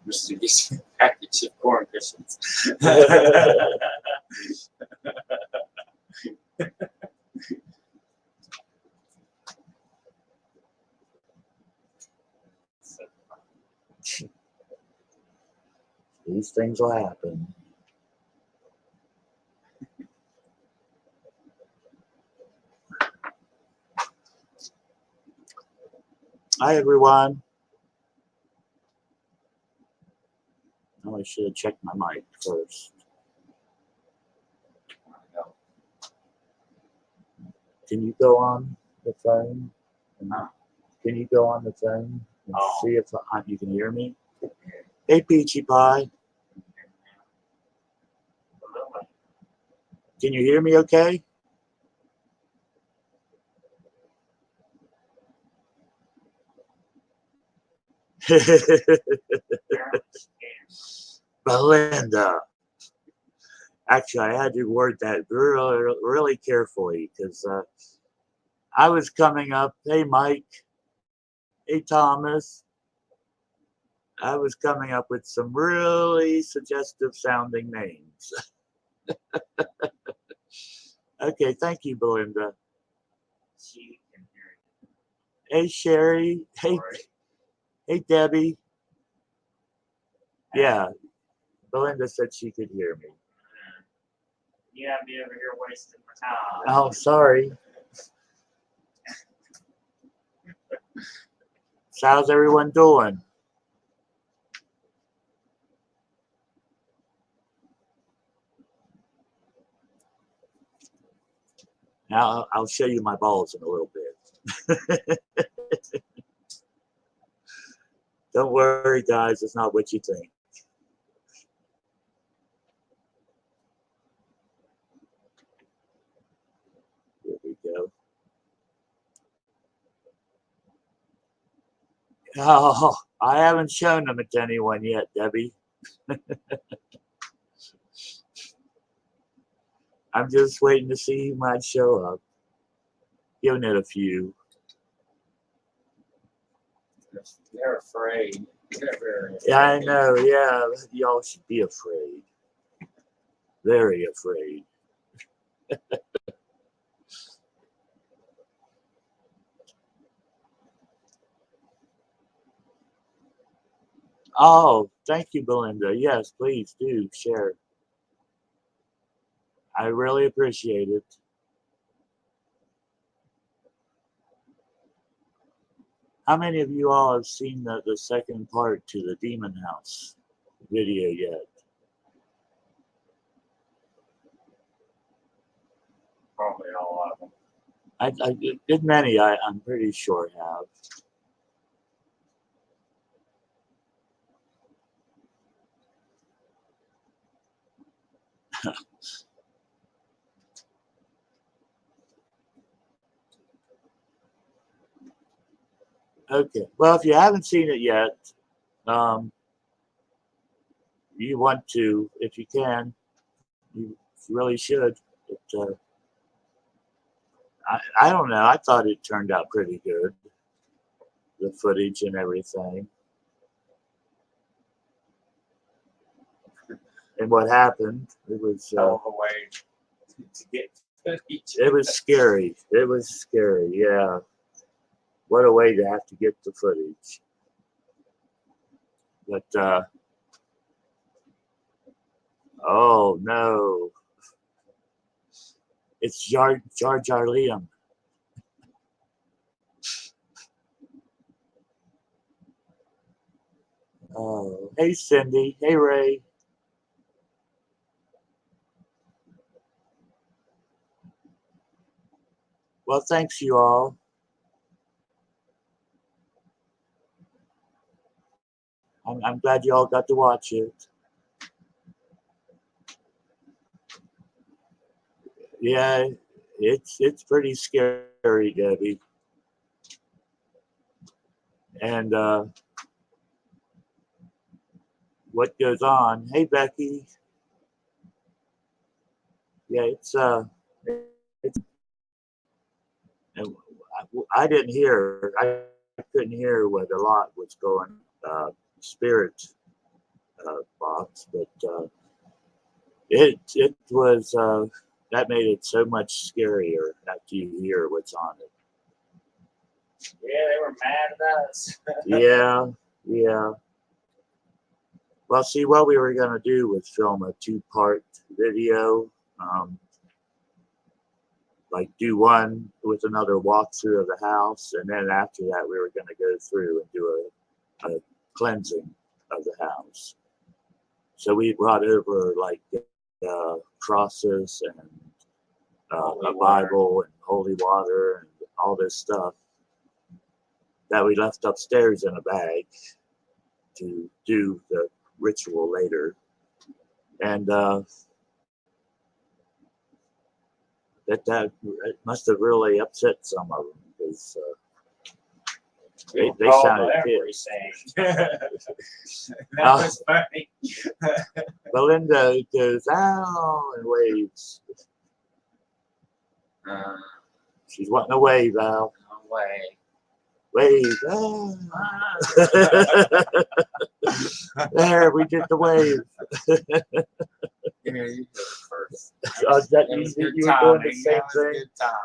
Mr. Gets a package of corn cushions. These things will happen. Hi, everyone. Oh, I should have checked my mic first. Can you go on the phone? Can you go on the phone and see if you can hear me? Hey, Peachy Pie. Can you hear me okay? Belinda. Actually, I had to word that really, really carefully because I was coming up. Hey, Mike. Hey, Thomas. I was coming up with some really suggestive sounding names. Okay, thank you, Belinda. Hey, Sherry. Hey, Debbie. Yeah, Belinda said she could hear me. You have me over here wasting my time. Oh, sorry. So how's everyone doing? Now I'll show you my balls in a little bit. Don't worry, guys. It's not what you think. Here we go. Oh, I haven't shown them to anyone yet, Debbie. I'm just waiting to see who might show up. Giving it a few. They're afraid. They're very afraid. Yeah, I know. Yeah, y'all should be afraid. Very afraid. Oh, thank you, Belinda. Yes, please do share. I really appreciate it. How many of you all have seen the second part to the Demon House video yet? Probably all of them. I did many, I'm pretty sure have. Okay, well, if you haven't seen it yet, you want to, if you can, you really should. But, I don't know, I thought it turned out pretty good, the footage and everything. And what happened, it was Hell of a way to get footage. it was scary. It was scary, yeah. What a way to have to get the footage. But oh no. It's Jar Liam. Oh, hey Cindy. Hey Ray. Well, thanks you all. I'm glad you all got to watch it. Yeah, it's pretty scary, Debbie. And what goes on? Hey Becky. Yeah, it's and I didn't hear. I couldn't hear what a lot was going. Spirit box, but it was that made it so much scarier after you hear what's on it. Yeah, they were mad at us. Yeah, yeah. Well, see, what we were going to do was film a two-part video, like do one with another walkthrough of the house, and then after that we were going to go through and do a cleansing of the house. So we brought over like crosses and a Bible and holy water and all this stuff that we left upstairs in a bag to do the ritual later. And that it must have really upset some of them because they sounded pissed. That was funny. Belinda goes, ow, and waves. She's wanting to wave, Al. No way. Wave. Ah. There, we did the wave. You know, you go first. That It was you good were doing the timing. same That was thing? good timing.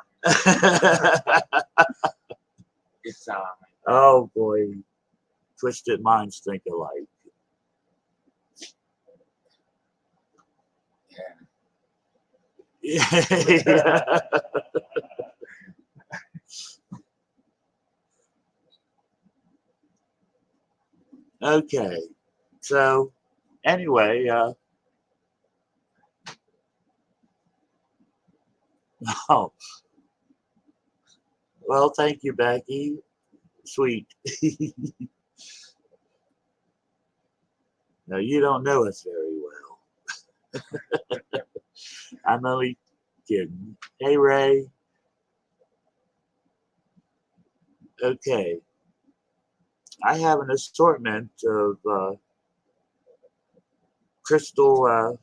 Good timing. Oh, boy. Twisted minds think alike. Yeah. Okay. So, anyway, oh, well, thank you, Becky. Sweet. No, you don't know us very well. I'm only kidding. Hey, Ray. Okay. I have an assortment of crystal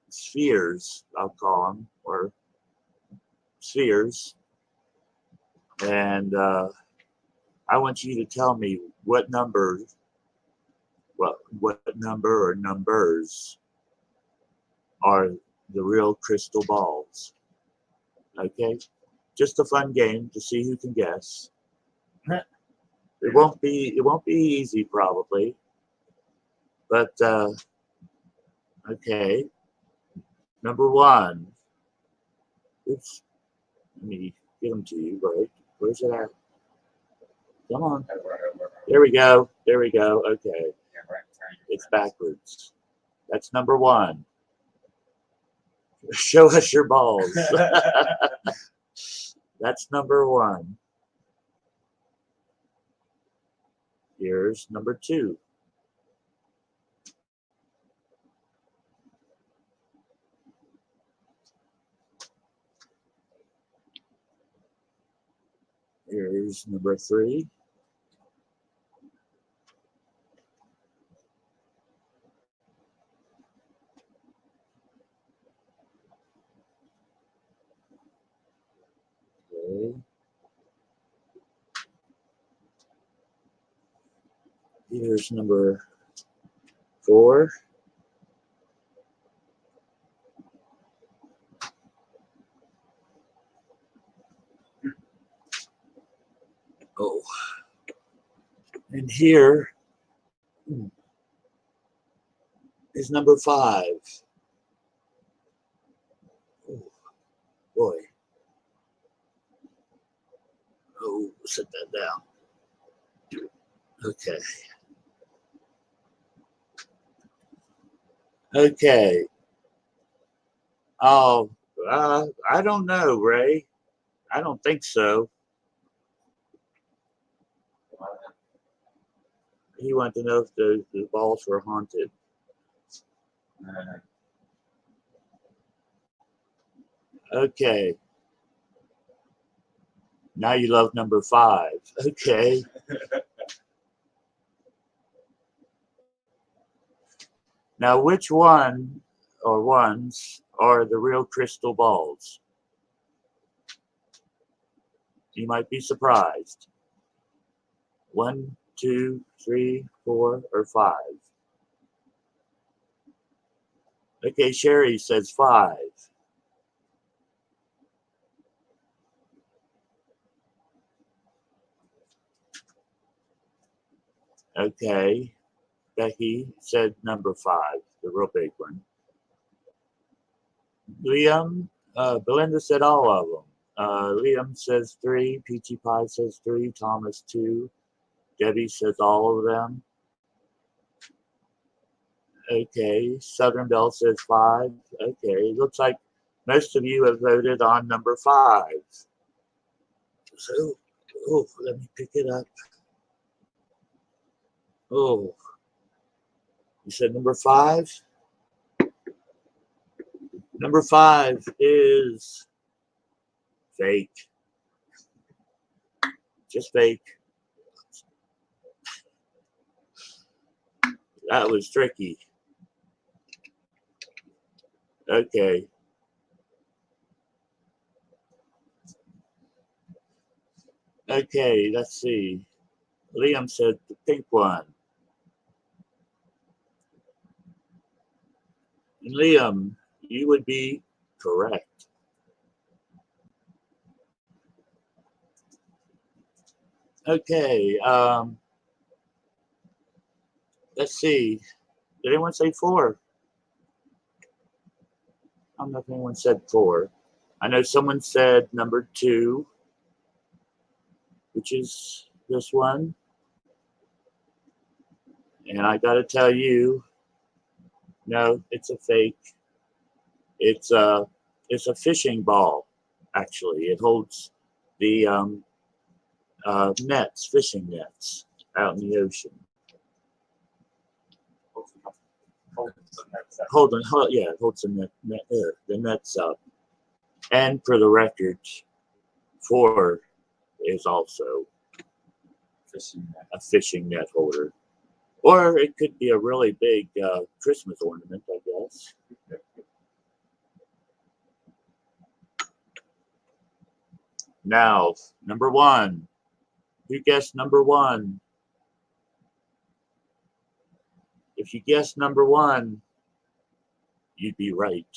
spheres, I'll call them, or spheres. And I want you to tell me what number or numbers are the real crystal balls. Okay? Just a fun game to see who can guess. It won't be easy probably. But okay. Number one. Oops. Let me give them to you, right? Where's it at? Come on. There we go. There we go. Okay. It's backwards. That's number one. Show us your balls. That's number one. Here's number two. Here's number three. Okay. Here's number four. Oh. And here is number five. Oh, boy. Oh, set that down. Okay. Okay. Oh, I don't know, Ray. I don't think so. He wanted to know if the balls were haunted. Okay. Now you love number five. Okay. Now, which one or ones are the real crystal balls? You might be surprised. 1, 2, 3, 4, or 5. Okay, Sherry says 5. Okay. Becky said number 5, the real big one. Liam, Belinda said all of them. Liam says 3, Peachy Pie says 3, Thomas 2, Debbie says all of them. Okay, Southern Belle says 5. Okay, looks like most of you have voted on number 5. So, oh, let me pick it up. Oh, you said number 5? Number 5 is fake. Just fake. That was tricky. Okay. Okay, let's see. Liam said the pink one. And Liam, you would be correct. Okay, let's see. Did anyone say 4? I don't know if anyone said 4. I know someone said number 2, which is this one. And I got to tell you, no, it's a fake. It's a fishing ball. Actually, it holds the nets, fishing nets, out in the ocean. It holds the nets up. And for the record, 4 is also a fishing net holder. Or it could be a really big Christmas ornament, I guess. Now, number 1. Who guessed number 1? If you guessed number 1, you'd be right.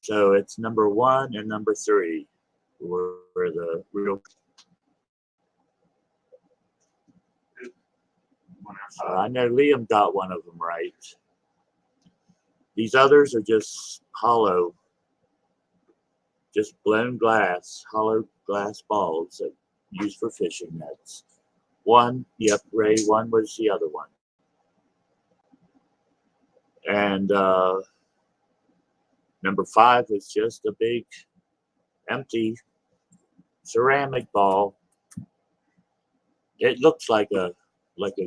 So it's number 1 and number 3 were the real. I know Liam got one of them right. These others are just hollow, just blown glass, hollow glass balls that used for fishing nets. 1, yep, Ray, 1 was the other one. And number 5 is just a big empty ceramic ball. It looks like a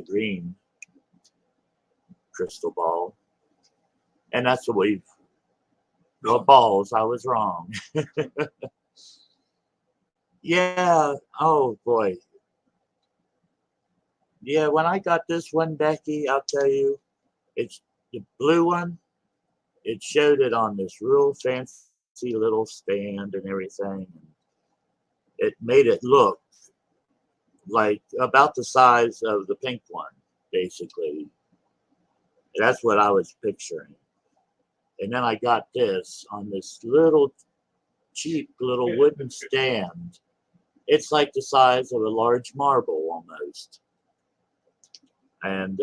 green crystal ball. And that's what we've balls. I was wrong. Yeah. Oh boy. Yeah, when I got this one, Becky, I'll tell you, it's the blue one. It showed it on this real fancy little stand and everything. It made it look like about the size of the pink one, basically. That's what I was picturing. And then I got this on this little cheap little wooden stand. It's like the size of a large marble almost. And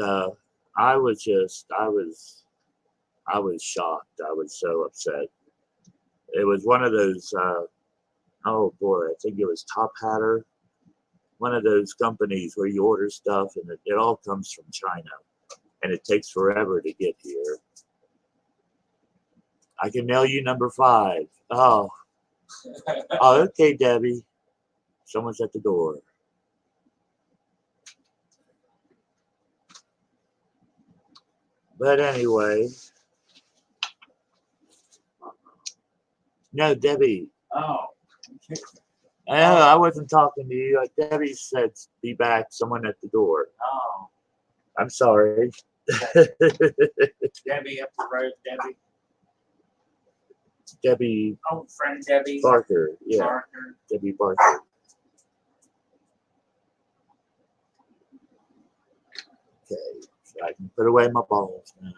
I was shocked. I was so upset. It was one of those, oh boy, I think it was Top Hatter. One of those companies where you order stuff and it all comes from China. And it takes forever to get here. I can mail you number 5. Oh, okay, Debbie. Someone's at the door. But anyway. No, Debbie. Oh. I wasn't talking to you. Debbie said, be back. Someone at the door. Oh. I'm sorry. Debbie up the road, Debbie. Debbie. Oh, friend Debbie. Barker. Yeah. Barker. Debbie Barker. Okay, so I can put away my balls now.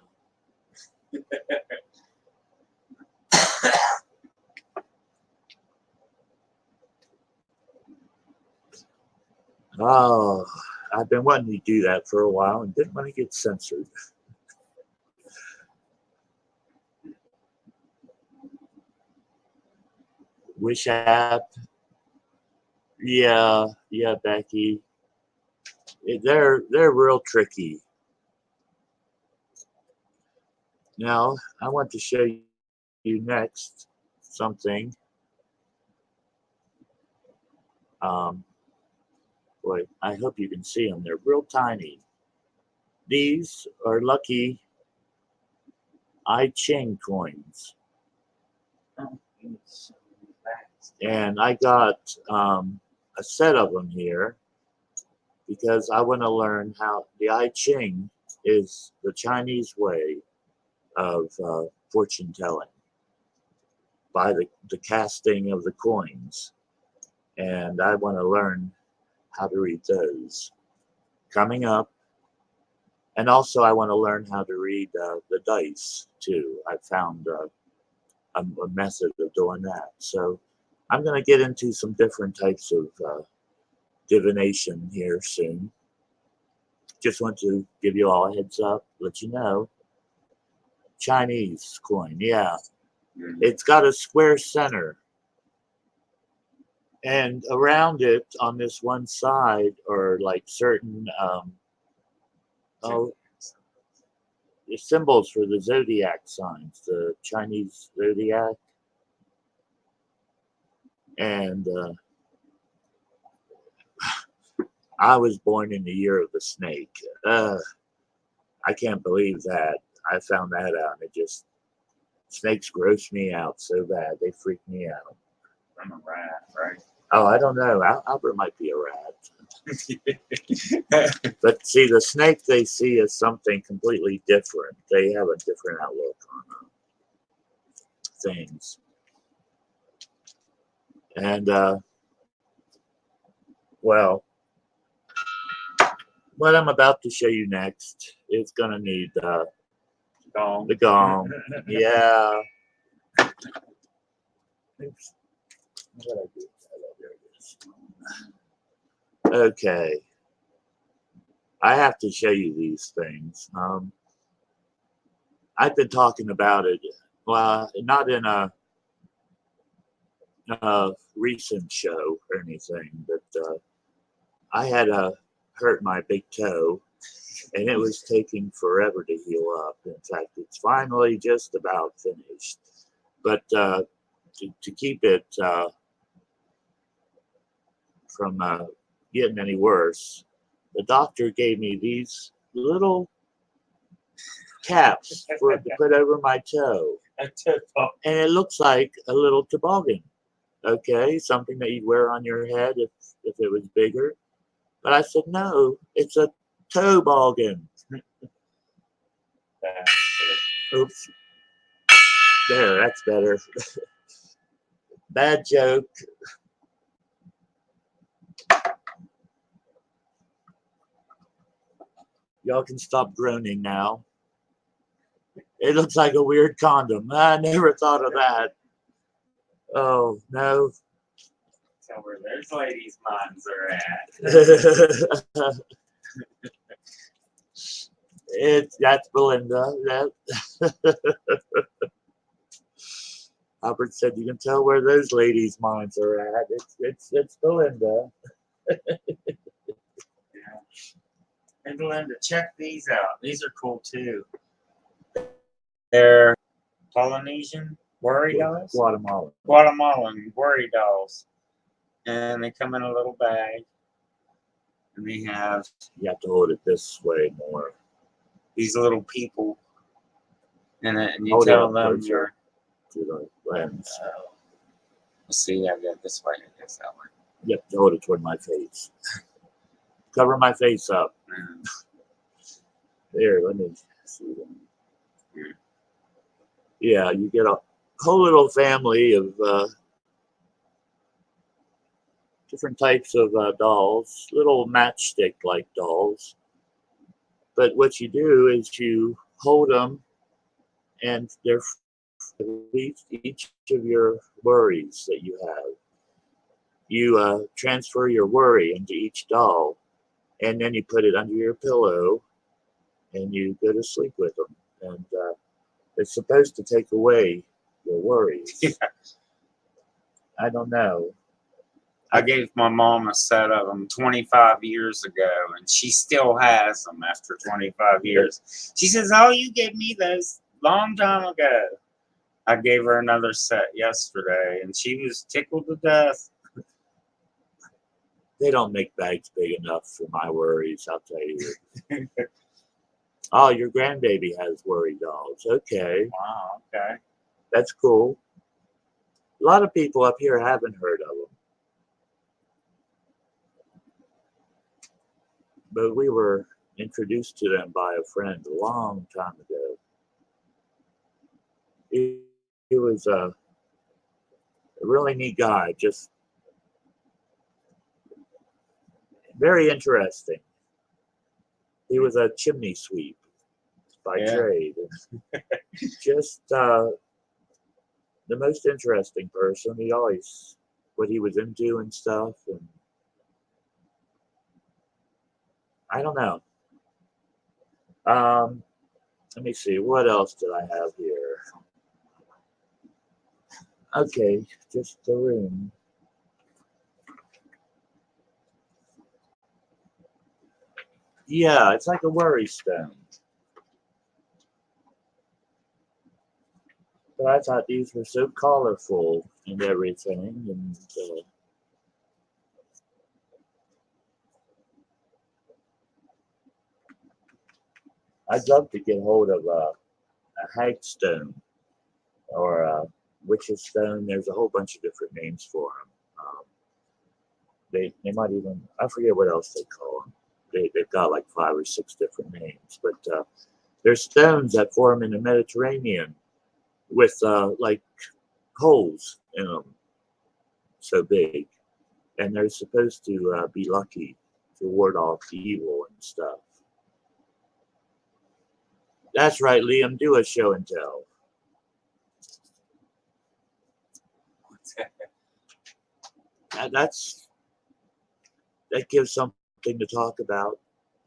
Oh, I've been wanting to do that for a while and didn't want to get censored. Wish app. Yeah, Becky. They're real tricky. Now, I want to show you next something. Boy, I hope you can see them. They're real tiny. These are lucky I Ching coins. And I got a set of them here because I want to learn how the I Ching is the Chinese way of fortune telling by the casting of the coins. And I want to learn how to read those coming up. And also I want to learn how to read the dice too. I found a method of doing that. So I'm going to get into some different types of divination here soon. Just want to give you all a heads up, let you know. Chinese coin, yeah. It's got a square center. And around it on this one side are like certain the symbols for the zodiac signs, the Chinese zodiac. And I was born in the year of the snake. I can't believe that. I found that out. And it just, snakes gross me out so bad. They freak me out. I'm a rat, right? Oh, I don't know. Albert might be a rat. But see, the snake they see as something completely different. They have a different outlook on things. And, well, what I'm about to show you next is going to need Gong. the gong. Yeah. Oops. What did I do? Oh, there it is. Okay. I have to show you these things. I've been talking about it. Well, not in a recent show or anything, but I had hurt my big toe, and it was taking forever to heal up. In fact, it's finally just about finished. But to keep it from getting any worse, the doctor gave me these little caps to put over my toe. And it looks like a little toboggan. Okay, something that you'd wear on your head if it was bigger. But I said, no, it's a toboggan. Oops. There, that's better. Bad joke. Y'all can stop groaning now. It looks like a weird condom. I never thought of that. Oh, no. So where those ladies' minds are at. That's Belinda. Albert said you can tell where those ladies' minds are at. It's Belinda. Yeah. And Belinda, check these out. These are cool too. They're Polynesian worry dolls? Guatemalan worry dolls. And they come in a little bag. And they have... You have to hold it this way more. These little people. And you Hold tell it them closer you're... to the lens. Let's see, I've got this way. I guess that way. You have to hold it toward my face. Cover my face up. There, let me see them. Yeah, you get a whole little family of different types of dolls, little matchstick-like dolls. But what you do is you hold them, and they're each of your worries that you have. You transfer your worry into each doll, and then you put it under your pillow, and you go to sleep with them. And it's supposed to take away your worries. Yeah. I don't know. I gave my mom a set of them 25 years ago, and she still has them after 25 years. She says, "Oh, you gave me those long time ago." I gave her another set yesterday, and she was tickled to death. They don't make bags big enough for my worries, I'll tell you. Oh, your grandbaby has worry dolls. Okay. Wow, okay. That's cool. A lot of people up here haven't heard of them. But we were introduced to them by a friend a long time ago. He was a really neat guy, just very interesting. He was a chimney sweep by trade. Just the most interesting person. He always, what he was into and stuff. And I don't know. Let me see. What else did I have here? Okay, just the room. Yeah, it's like a worry stone. But I thought these were so colorful and everything, and I'd love to get hold of a hagstone or a witch's stone. There's a whole bunch of different names for them. They might even, I forget what else they call them. They've got like 5 or 6 different names, but there's stones that form in the Mediterranean with like holes in them, so big, and they're supposed to be lucky to ward off evil and stuff. That's right, Liam. Do a show and tell. That gives something to talk about,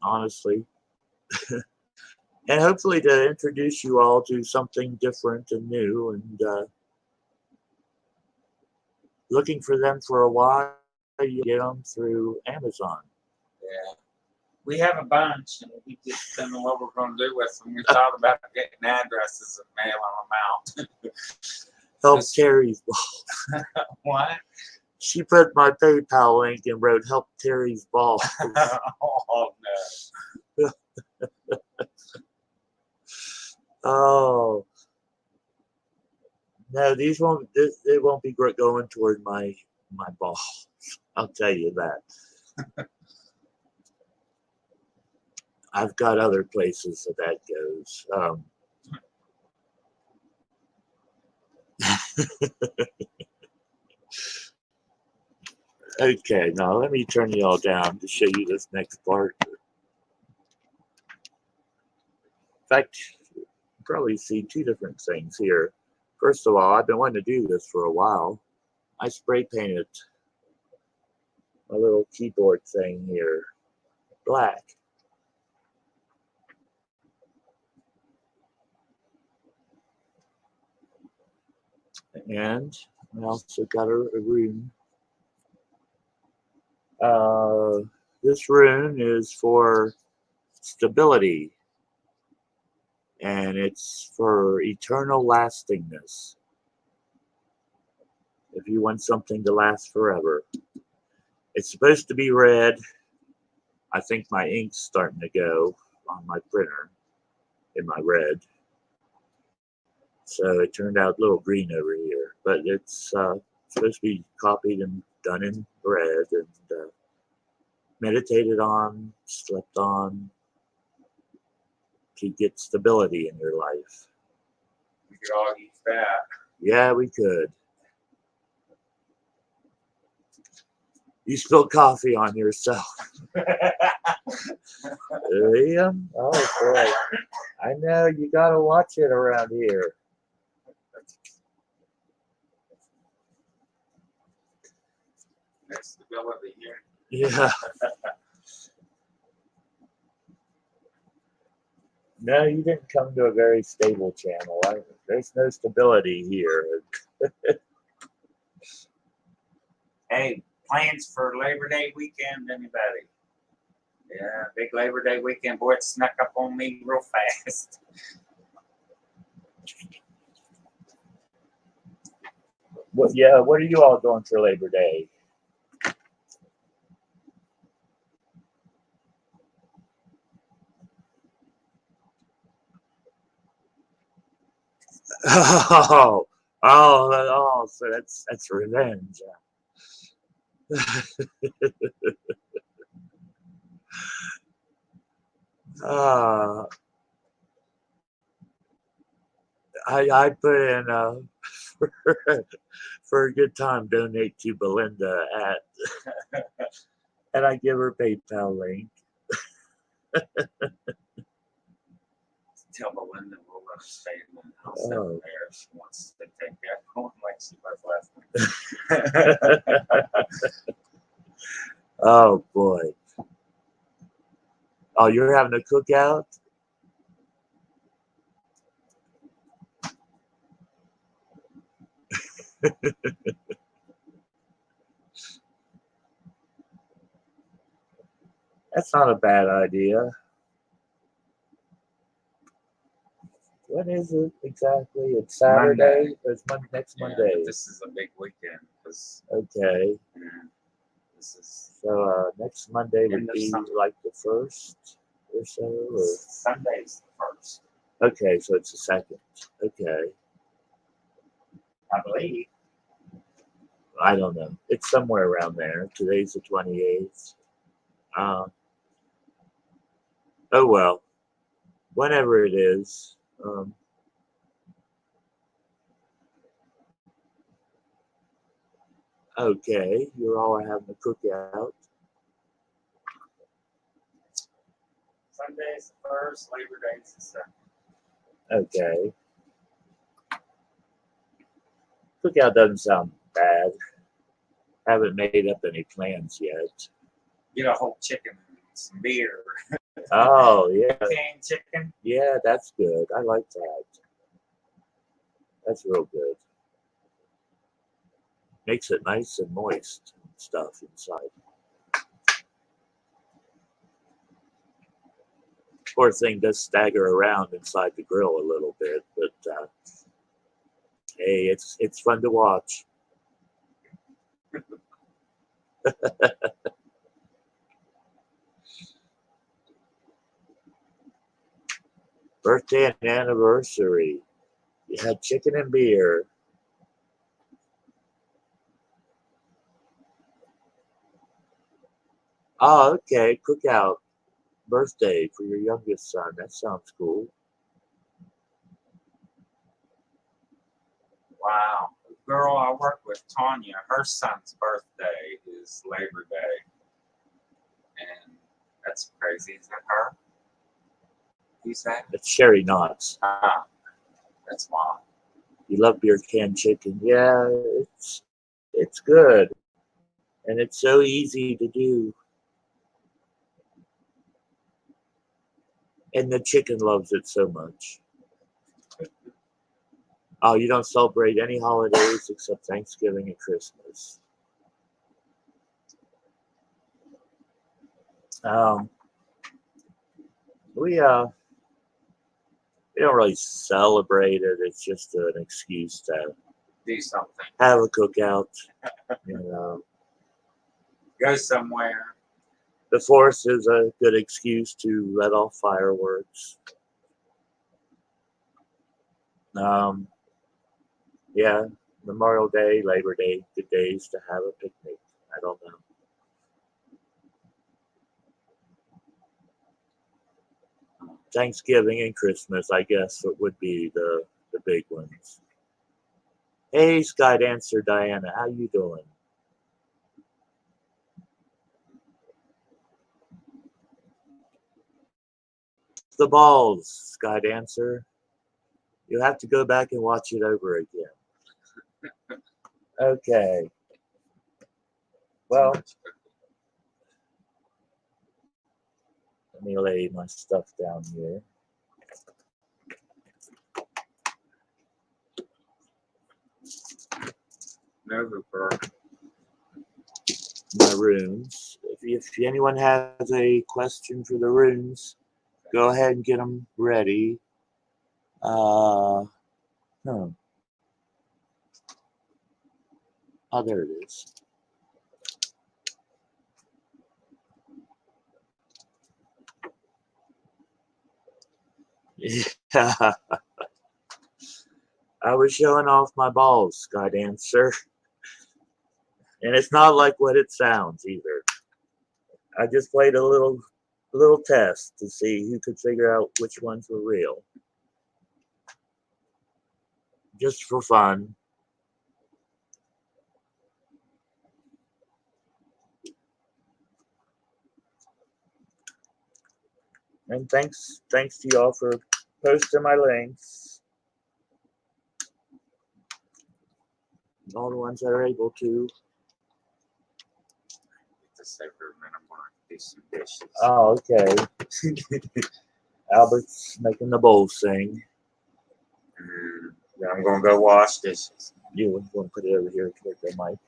honestly. And hopefully to introduce you all to something different and new, and looking for them for a while. You get them through Amazon. Yeah. We have a bunch, and we just don't know what we're going to do with them. We thought about getting addresses and mailing them out. Help Terry's ball. What? She put my PayPal link and wrote "Help Terry's ball." Oh no. Oh no, these won't. They won't be going toward my ball. I'll tell you that. I've got other places that goes. Okay, now let me turn you all down to show you this next part. In fact, you probably see 2 different things here. First of all, I've been wanting to do this for a while. I spray painted a little keyboard thing here black. And I also got a rune. This rune is for stability, and it's for eternal lastingness. If you want something to last forever, it's supposed to be red. I think my ink's starting to go on my printer in my red. So it turned out a little green over here, but it's supposed to be copied and done in red and meditated on, slept on to get stability in your life. We could all use that. Yeah, we could. You spilled coffee on yourself. Liam? Oh boy. I know you gotta watch it around here. There's stability here. Yeah. No, you didn't come to a very stable channel. There's no stability here. Hey, plans for Labor Day weekend, anybody? Yeah, big Labor Day weekend. Boy, it snuck up on me real fast. What are you all doing for Labor Day? So that's revenge. uh, I put in for, for a good time donate to Belinda at and I give her PayPal link. Tell Belinda we'll let her stay in the house over there if she wants to take that home like she was last week. Oh boy. Oh, you're having a cookout? That's not a bad idea. When is it exactly? It's Saturday. It's next Monday. This is a big weekend. Okay. This is next Monday would be like the 1st or so. Or? Sunday's the 1st. Okay, so it's the 2nd. Okay. I believe. I don't know. It's somewhere around there. Today's the 28th. Oh well. Whenever it is. Okay, you all are having a cookout. Sunday's the 1st, Labor Day's the 2nd. Okay. Cookout doesn't sound bad. Haven't made up any plans yet. Get a whole chicken and some beer. Oh, yeah. Canned chicken. Yeah, that's good. I like that. That's real good. Makes it nice and moist and stuff inside. Poor thing does stagger around inside the grill a little bit, but hey, it's fun to watch. Birthday and anniversary. You had chicken and beer. Oh, okay. Cookout. Birthday for your youngest son. That sounds cool. Wow. The girl I work with, Tanya, her son's birthday is Labor Day. And that's crazy. Is that her? Who's that? It's Sherry Knotts. Ah, that's Mom. You love beer canned chicken. Yeah, it's good. And it's so easy to do. And the chicken loves it so much. Oh, you don't celebrate any holidays except Thanksgiving and Christmas. We don't really celebrate it. It's just an excuse to Do something. have a cookout. You know, Go somewhere. the 4th is a good excuse to let off fireworks. Yeah, Memorial Day, Labor Day, good days to have a picnic. I don't know. Thanksgiving and Christmas, I guess, it would be the big ones. Hey, Sky Dancer Diana, how you doing? the balls, Sky Dancer. You have to go back and watch it over again. Okay. Well, let me lay my stuff down here. My runes. If anyone has a question for the runes, go ahead and get them ready. Oh, there it is. Yeah. I was showing off my balls, Sky Dancer. And it's not like what it sounds either. I just played a little test to see who could figure out which ones were real. Just for fun. And thanks to y'all for posting my links. All the ones that are able to. Oh, okay. Albert's making the bowl sing. I'm gonna go wash dishes. You want to put it over here toward the mic.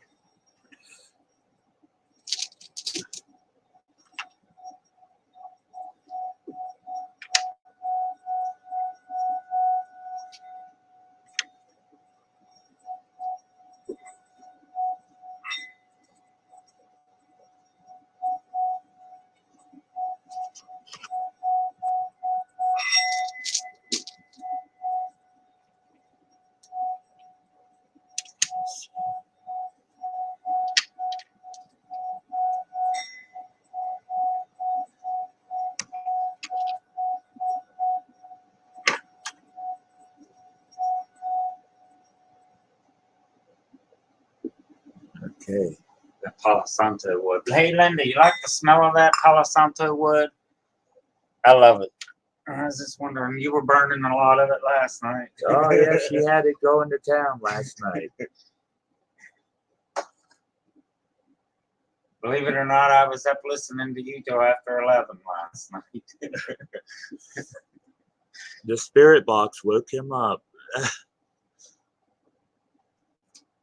Okay. That Palo Santo wood. Hey, Linda, you like the smell of that Palo Santo wood? I love it. I was just wondering, you were burning a lot of it last night. Oh, yeah, she had it going to town last night. Believe it or not, I was up listening to you till after 11 last night. The spirit box woke him up.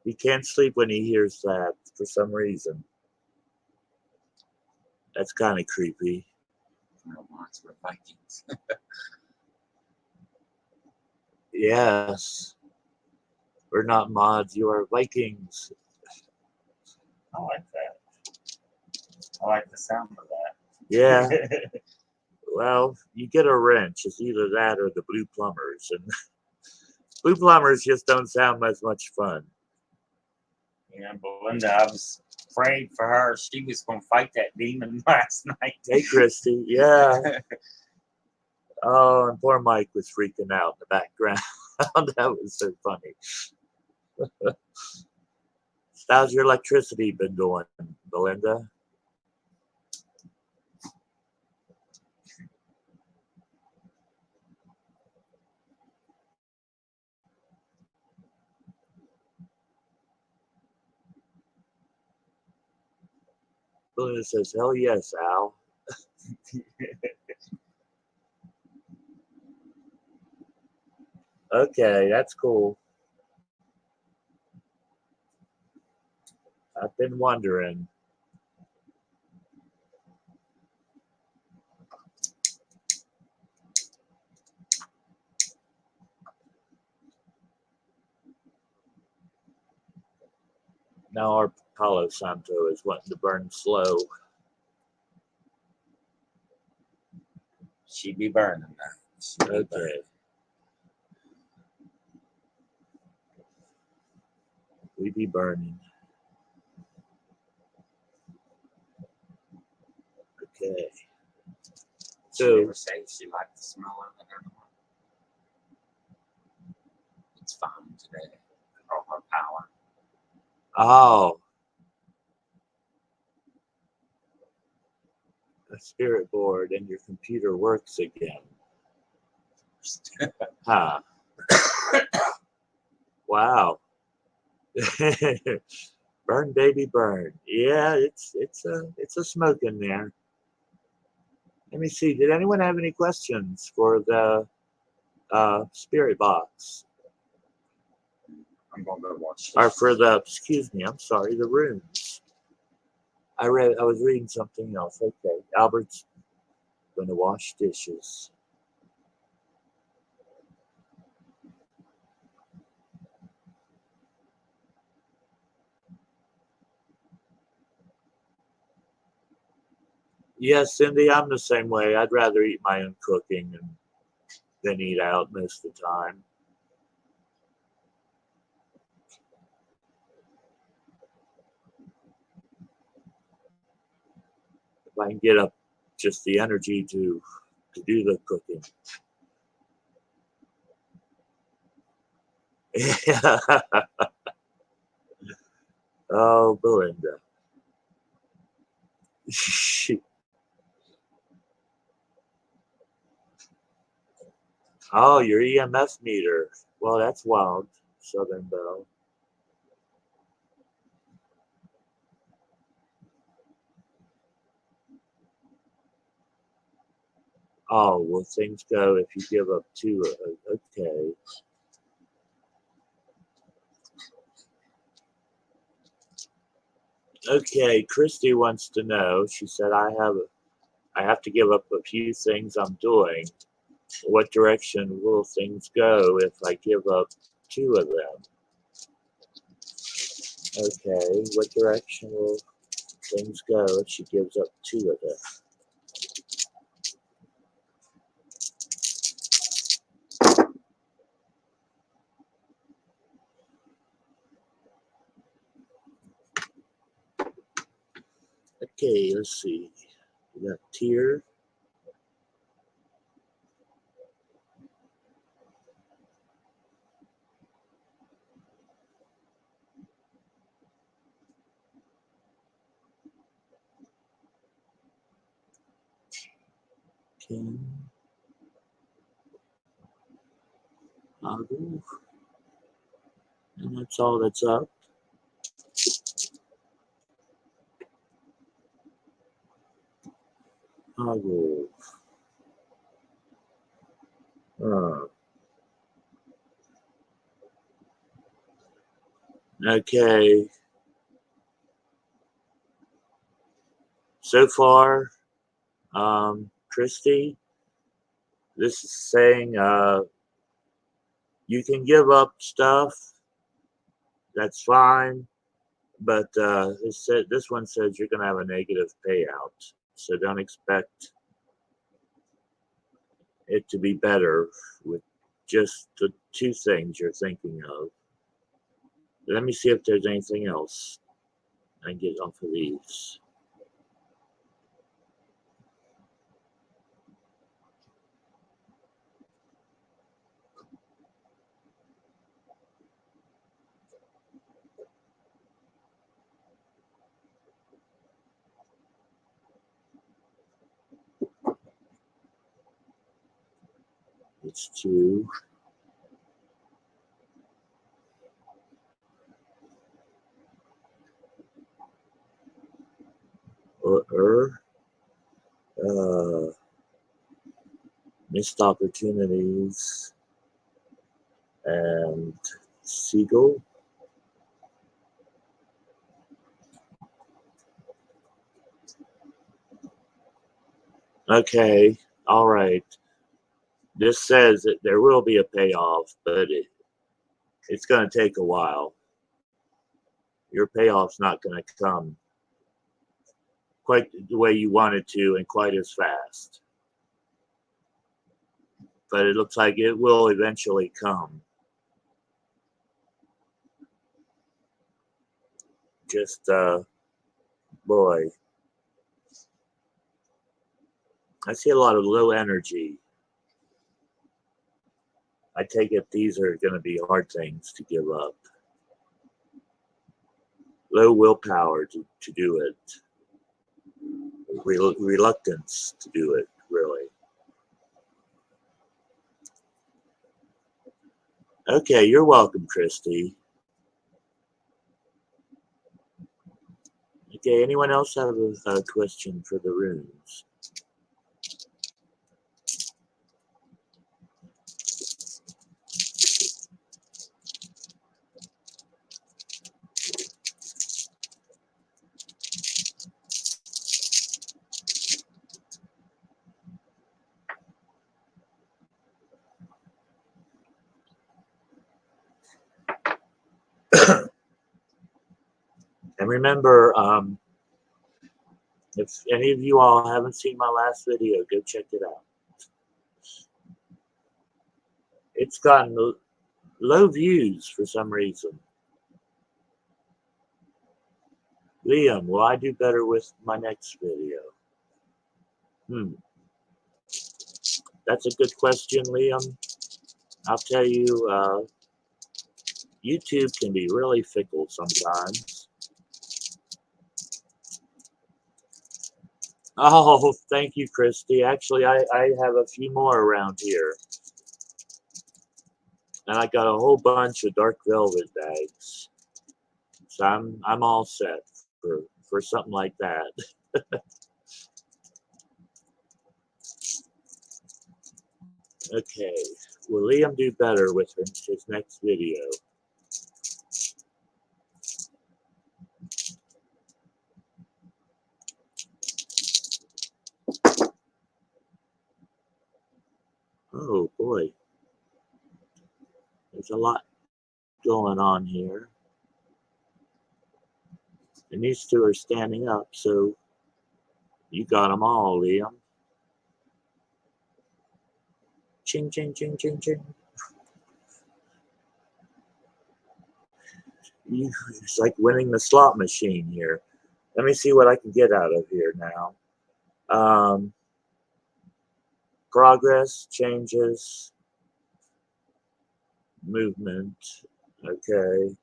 He can't sleep when he hears that for some reason. That's kind of creepy. No, we're Vikings. Yes. We're not mods, you are Vikings. I like that. I like the sound of that. Yeah. Well, you get a wrench. It's either that or the Blue Plumbers. And Blue Plumbers just don't sound as much fun. Yeah, Belinda, I was afraid for her. She was going to fight that demon last night. Hey, Christy. Yeah. Oh, and poor Mike was freaking out in the background. That was so funny. How's your electricity been going, Belinda? Belinda says, hell yes, Al. Okay, that's cool. I've been wondering. Now our Palo Santo is wanting to burn slow. She be burning now. Okay. We be burning. Okay. She So, never say she liked the smell of it anymore. It's fine today. All her power. oh. A spirit board and your computer works again. first. Huh. Wow. Burn, baby, burn. Yeah, it's a smoke in there. Let me see. Did anyone have any questions for the spirit box I'm gonna go watch or this. for the? Excuse me. I'm sorry. The runes. I was reading something else. Okay, Albert's going to wash dishes. Yes, Cindy, I'm the same way. I'd rather eat my own cooking than eat out most of the time. If I can get up just the energy to do the cooking. Oh, Belinda. Oh, your EMF meter. Well, that's wild, Southern Belle. Oh, well, things go if you give up two. Okay. Okay, Christy wants to know. She said, I have to give up a few things I'm doing. What direction will things go if I give up two of them? Okay, what direction will things go if she gives up two of them? Okay, let's see. We got Tear. King. Agu. And that's all that's up. Agu. Okay. So far, Christy, this is saying you can give up stuff. That's fine. But this one says you're going to have a negative payout. So don't expect it to be better with just the two things you're thinking of. Let me see if there's anything else I can get off of these. It's two. Missed opportunities and Siegel. Okay, all right. This says that there will be a payoff, but it's going to take a while. Your payoff's not going to come quite the way you want it to and quite as fast. But it looks like it will eventually come. Just, boy, I see a lot of low energy. I take it these are going to be hard things to give up. Low willpower to do it. Reluctance to do it, really. Okay, you're welcome, Christy. Okay, anyone else have a question for the runes? And remember, if any of you all haven't seen my last video, go check it out. It's gotten low views for some reason. Liam, will I do better with my next video? That's a good question, Liam. I'll tell you, YouTube can be really fickle sometimes. Oh, thank you, Christy. Actually, I have a few more around here. And I got a whole bunch of dark velvet bags. So I'm all set for something like that. Okay. Will Liam do better with his next video? Oh boy. There's a lot going on here. And these two are standing up, so you got them all, Liam. Ching, ching, ching, ching, ching. It's like winning the slot machine here. Let me see what I can get out of here now. Progress, changes, movement, okay.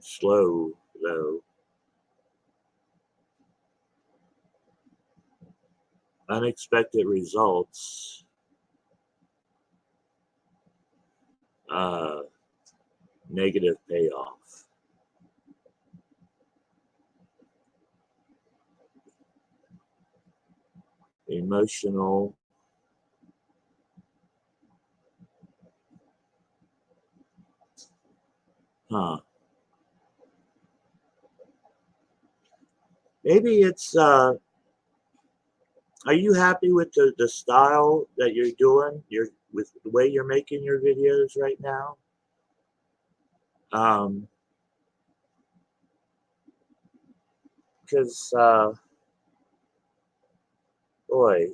Slow, though. Unexpected results. Negative payoff. Emotional. Huh. Maybe it's, are you happy with the style that you're doing? With the way you're making your videos right now? Because, boy,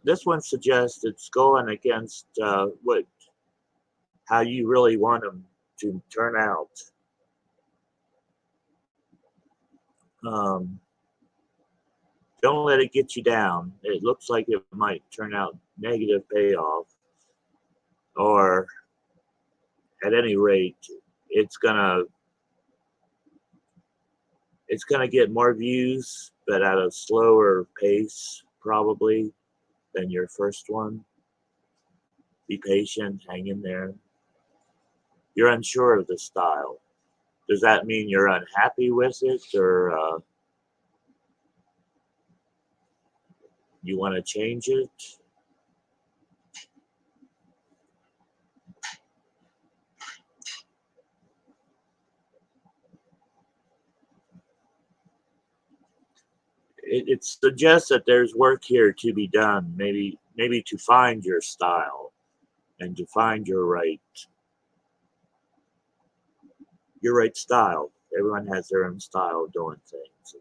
this one suggests it's going against how you really want them to turn out. Don't let it get you down. It looks like it might turn out negative payoff, or at any rate, it's gonna get more views, but at a slower pace probably than your first one. Be patient, hang in there. You're unsure of the style. Does that mean you're unhappy with it, or you want to change it? It suggests that there's work here to be done. Maybe to find your style and to find your right style. Everyone has their own style of doing things.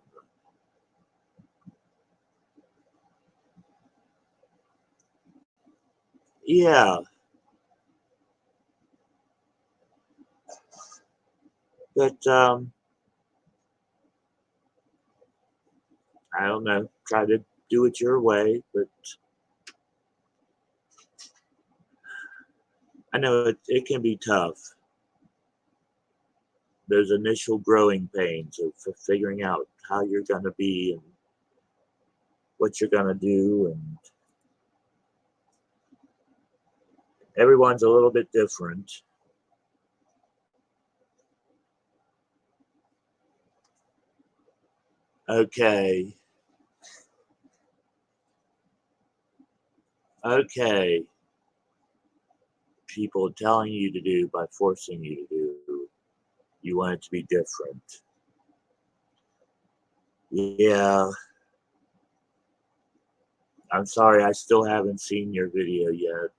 Yeah, but I don't know. Try to do it your way, but I know it can be tough. Those initial growing pains of figuring out how you're going to be and what you're going to do, and Everyone's a little bit different. Okay. Okay. People telling you to do by forcing you to do. You want it to be different. Yeah. I'm sorry, I still haven't seen your video yet.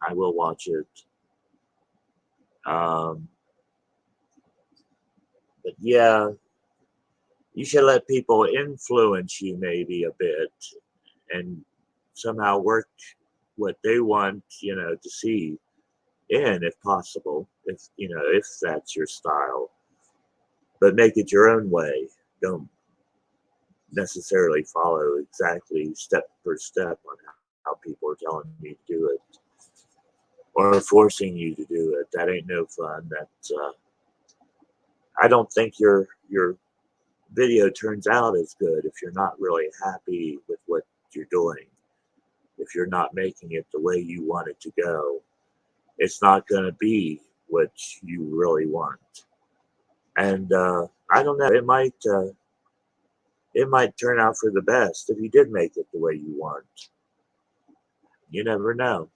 I will watch it. But yeah, you should let people influence you maybe a bit and somehow work what they want, to see in, if possible, if that's your style. But make it your own way. Don't necessarily follow exactly step per step on how people are telling you to do it or forcing you to do it. That ain't no fun. I don't think your video turns out as good if you're not really happy with what you're doing. If you're not making it the way you want it to go, it's not going to be what you really want. And I don't know. It might turn out for the best if you did make it the way you want. You never know.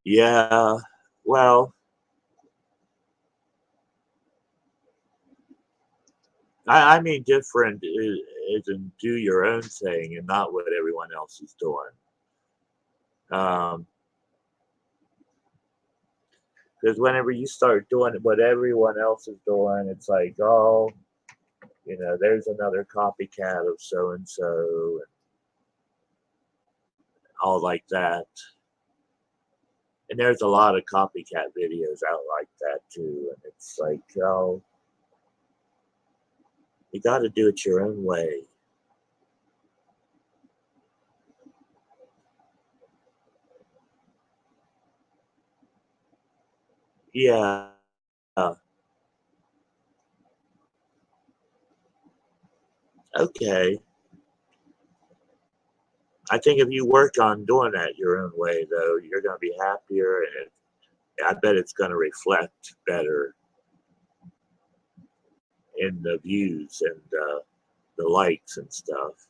Yeah. Well, I mean, different is in do your own thing and not what everyone else is doing. Because whenever you start doing what everyone else is doing, it's like, oh, there's another copycat of so and so, and all like that. And there's a lot of copycat videos out like that too. And it's like, oh, you got to do it your own way. Yeah. Okay. I think if you work on doing that your own way, though, you're going to be happier, and I bet it's going to reflect better in the views and the likes and stuff.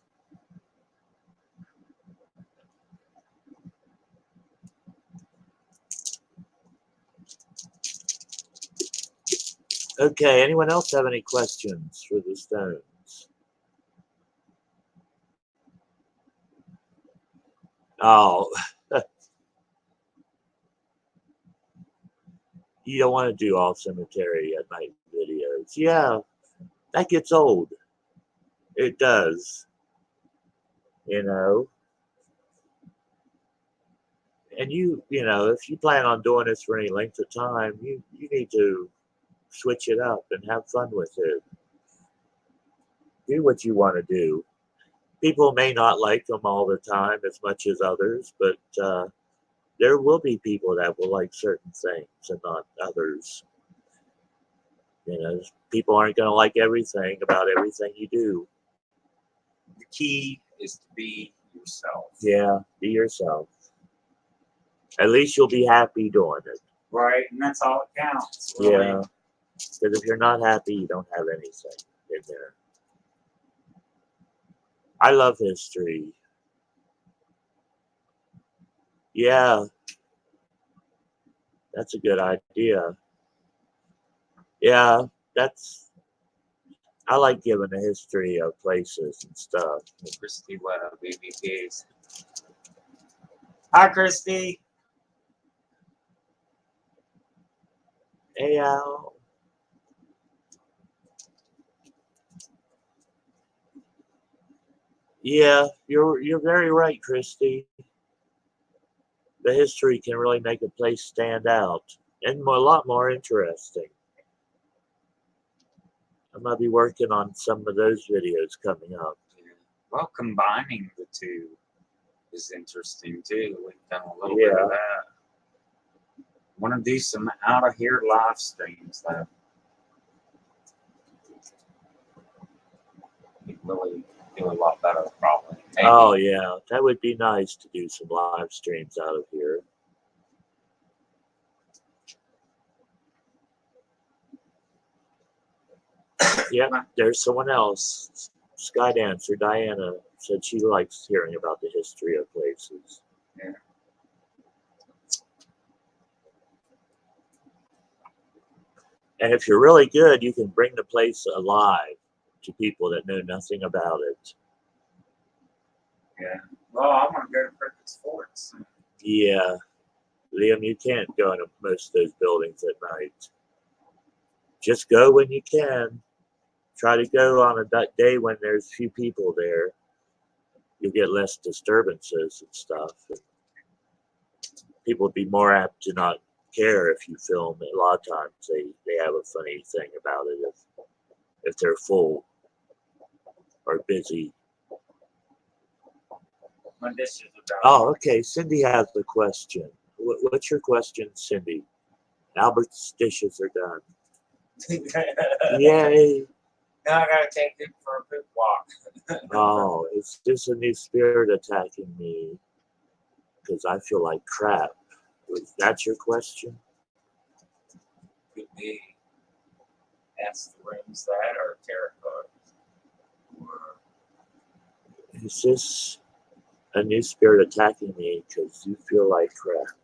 Okay, anyone else have any questions for the Stones? Oh, you don't want to do all cemetery at night videos. Yeah, that gets old. It does. You know. And if you plan on doing this for any length of time, you need to switch it up and have fun with it. Do what you want to do. People may not like them all the time as much as others, but there will be people that will like certain things and not others. People aren't going to like everything about everything you do. The key is to be yourself. Yeah, be yourself. At least you'll be happy doing it. Right, and that's all that counts. Really. Yeah, because if you're not happy, you don't have anything in there. I love history. Yeah, that's a good idea. Yeah, I like giving the history of places and stuff. Christy Webb, BBPs. Hi, Christy. Hey, Al. Yeah, you're very right, Christy. The history can really make a place stand out and a lot more interesting. I might be working on some of those videos coming up. Yeah. Well, combining the two is interesting too. We've done a little bit of that. Want to do some out of here live streams though. really do a lot better, probably. Maybe. Oh yeah, that would be nice to do some live streams out of here. Yep, there's someone else. Sky Dancer Diana said she likes hearing about the history of places. Yeah. And if you're really good, you can bring the place alive to people that know nothing about it. Yeah. Well, I want to go to Cricket's Forts. Yeah, Liam, you can't go into most of those buildings at night. Just go when you can. Try to go on a day when there's few people there. You'll get less disturbances and stuff. And people would be more apt to not care if you film. A lot of times they have a funny thing about it if they're full or busy. My dishes are done. Oh, okay. Cindy has the question. What's your question, Cindy? Albert's dishes are done. Yay. Now I gotta take him for a poop walk. Oh, is this a new spirit attacking me? Because I feel like crap. Was that your question? Could be. Ask the rooms that or terracotta. Or Is this a new spirit attacking me because you feel like crap?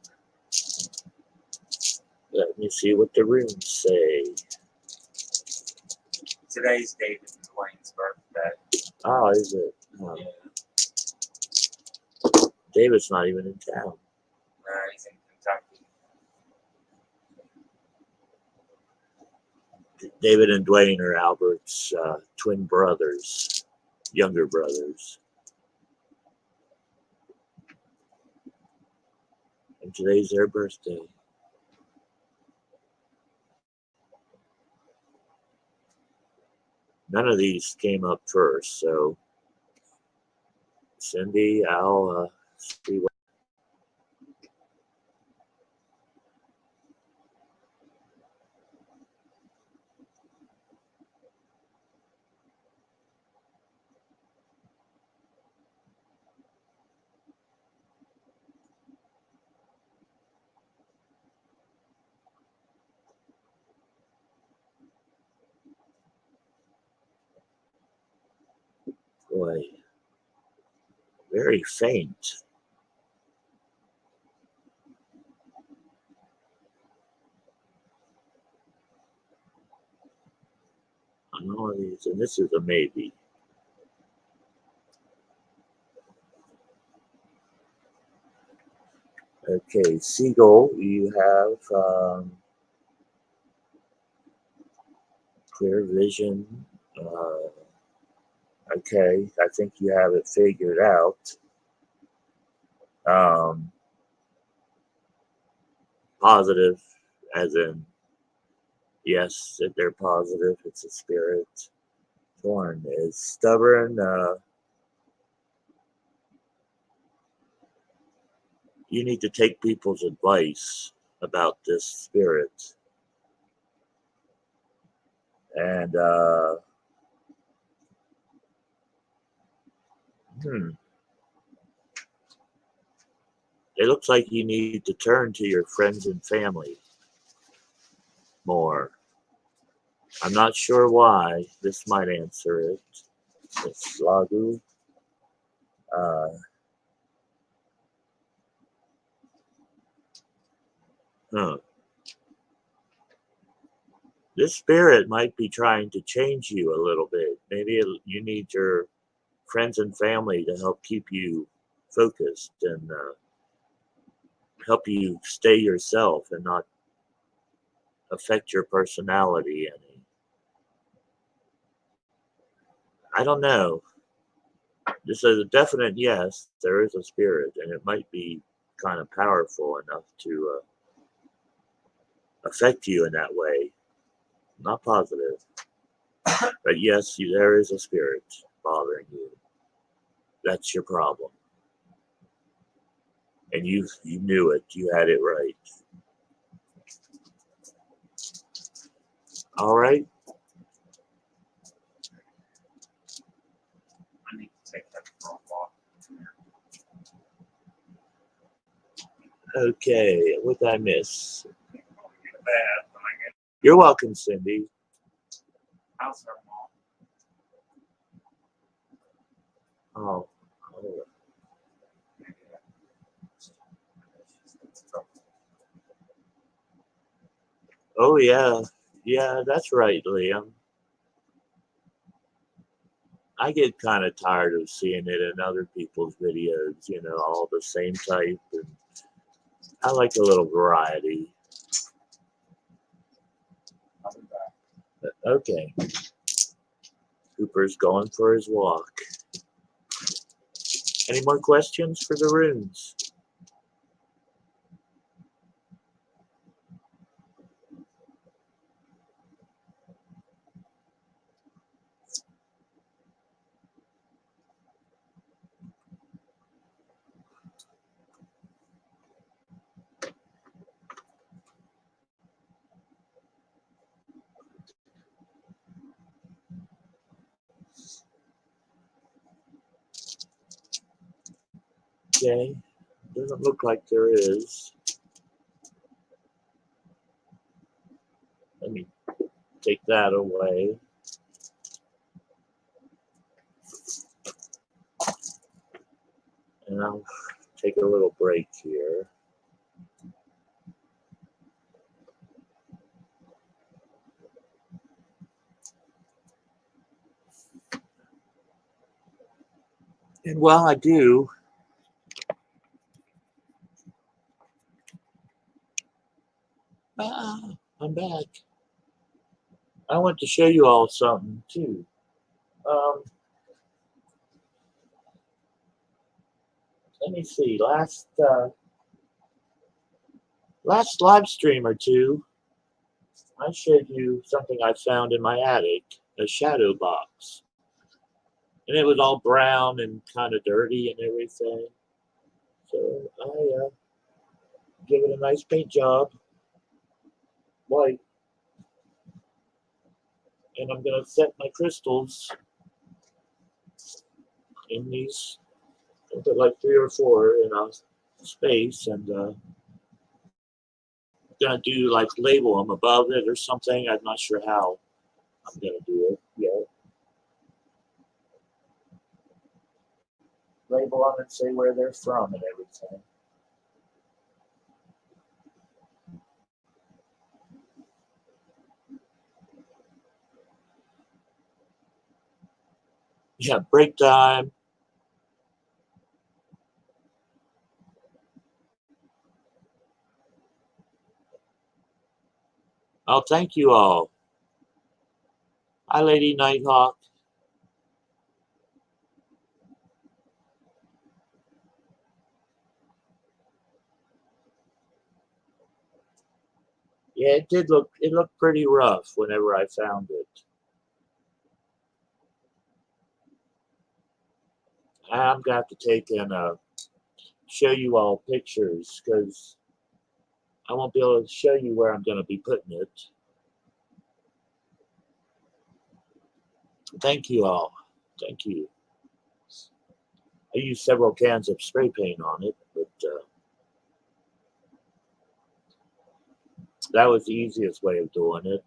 Let me see what the rooms say. today's David and Dwayne's birthday. Oh, is it? Oh, Yeah. David's not even in town. He's in Kentucky. David and Dwayne are Albert's twin brothers, younger brothers. And today's their birthday. None of these came up first, so Cindy, I'll see what. Boy, very faint. On all of these, and this is a maybe. Okay, Seagull, you have clear vision. Okay, I think you have it figured out. Positive, as in, yes, that they're positive. It's a spirit. Thorn is stubborn. You need to take people's advice about this spirit. And, it looks like you need to turn to your friends and family more. I'm not sure why. This might answer it. It's Lagu. This spirit might be trying to change you a little bit. Maybe you need your friends and family to help keep you focused and help you stay yourself and not affect your personality any. I don't know. This is a definite yes. There is a spirit, and it might be kind of powerful enough to affect you in that way. Not positive, but yes, there is a spirit bothering you. That's your problem, and you knew it. You had it right. All right. Okay, what did I miss? You're welcome, Cindy. How's her mom? Oh, oh yeah, yeah, that's right, Liam. I get kind of tired of seeing it in other people's videos, you know, all the same type, and I like a little variety. Okay, Cooper's going for his walk. Any more questions for the runes? Okay, doesn't look like there is. Let me take that away. And I'll take a little break here. And while I do, I'm back. I want to show you all something too. Um, Let me see. Last live stream or two, I showed you something I found in my attic, a shadow box, and it was all brown and kind of dirty and everything. So I give it a nice paint job, white, and I'm gonna set my crystals in these. I'll put like 3 or 4 in a space, and gonna do like label them above it or something. I'm not sure how I'm gonna do it yet. Label them and say where they're from and everything. Yeah, break time. Oh, thank you all. Hi, Lady Nighthawk. Yeah, it looked pretty rough whenever I found it. I'm gonna have to take and show you all pictures because I won't be able to show you where I'm gonna be putting it. Thank you all. Thank you. I used several cans of spray paint on it, but that was the easiest way of doing it.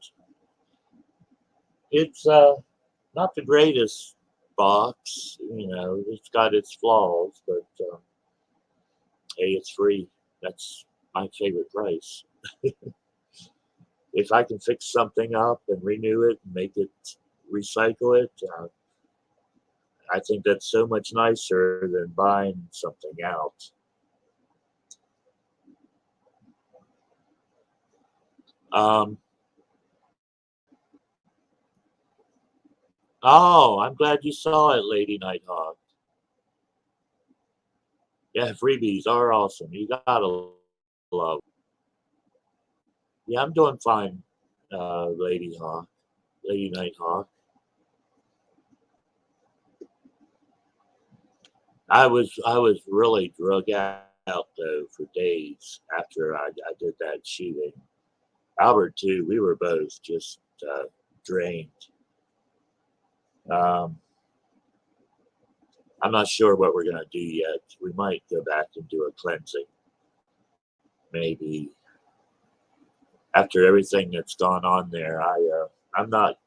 It's not the greatest box, you know. It's got its flaws, but hey, it's free. That's my favorite price. If I can fix something up and renew it and make it recycle it, I think that's so much nicer than buying something out. Um, oh, I'm glad you saw it, Lady Nighthawk. Yeah, freebies are awesome. You gotta love. Yeah, I'm doing fine, Lady Hawk, Lady Nighthawk. I was really drug out though for days after I did that shooting. Albert too. We were both just drained. Um, I'm not sure what we're gonna do yet. We might go back and do a cleansing. maybe after everything that's gone on there, I'm not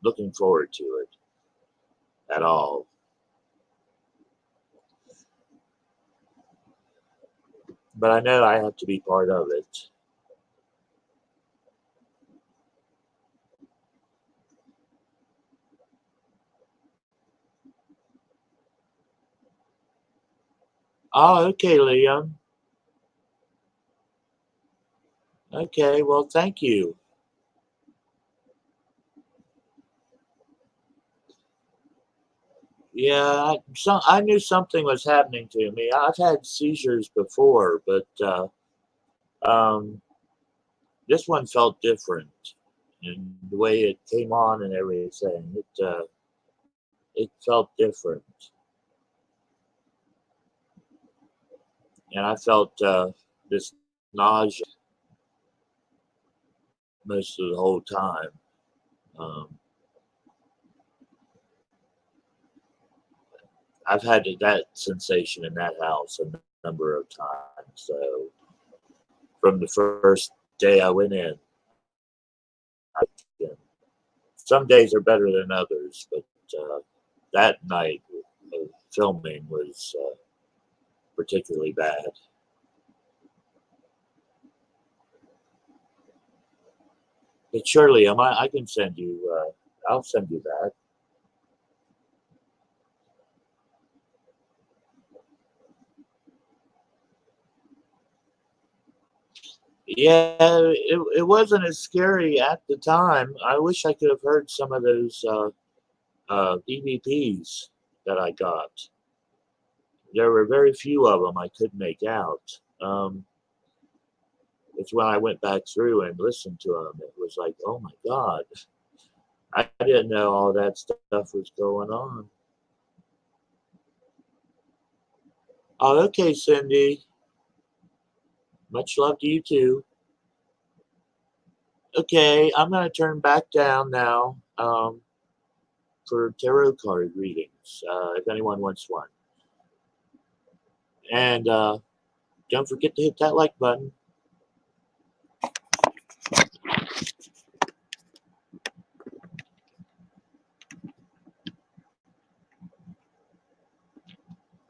looking forward to it at all. But I know I have to be part of it. Oh, okay, Liam. Okay, well, thank you. Yeah, I knew something was happening to me. I've had seizures before, but um, this one felt different, and the way it came on and everything, it felt different, and I felt this nausea most of the whole time. Um, I've had that sensation in that house a number of times. So from the first day I went in, I, some days are better than others, but that night of filming was particularly bad. But surely, I can send you. I'll send you that. Yeah, it wasn't as scary at the time. I wish I could have heard some of those EVPs that I got. There were very few of them I could make out. It's when I went back through and listened to them. It was like, oh my God, I didn't know all that stuff was going on. Oh, okay, Cindy. Much love to you too. Okay, I'm going to turn back down now for tarot card readings, if anyone wants one. And don't forget to hit that like button.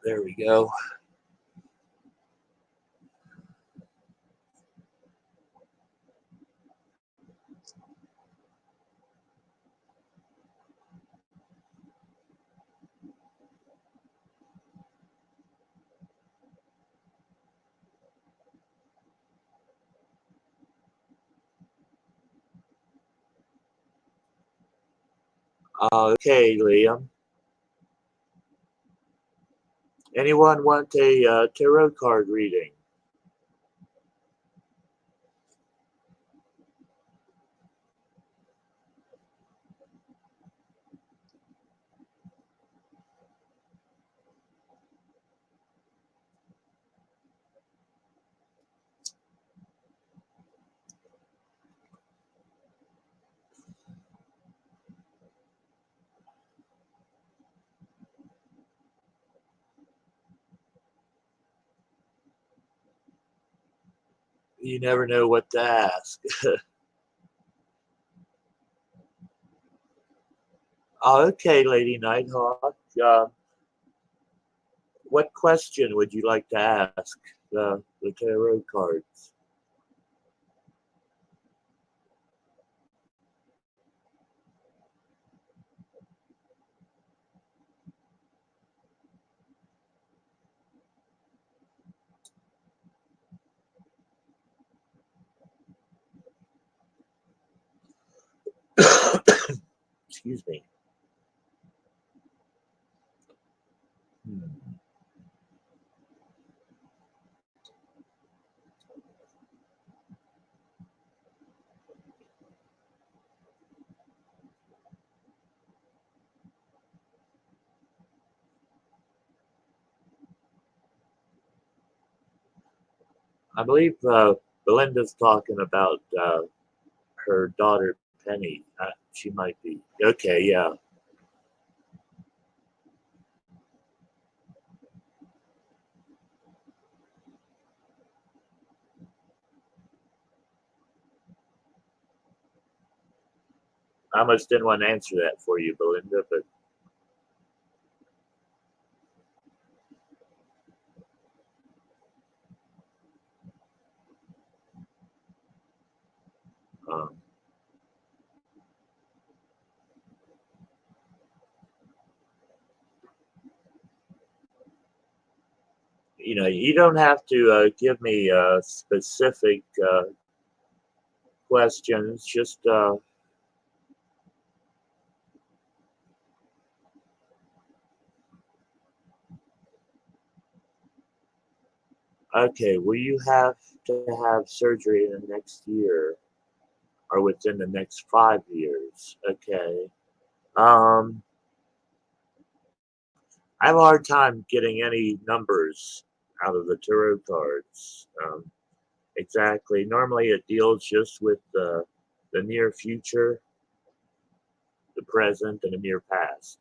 There we go. Okay, Liam. Anyone want a tarot card reading? You never know what to ask. Okay, Lady Nighthawk. What question would you like to ask the tarot cards? Excuse me. Hmm. I believe Belinda's talking about her daughter Penny. She might be. Okay, yeah. I almost didn't want to answer that for you, Belinda, but um, you don't have to give me specific questions. Just okay. Will you have to have surgery in the next year or within the next 5 years? Okay. Um, I have a hard time getting any numbers out of the tarot cards. Exactly. Normally, it deals just with the near future, the present, and the near past.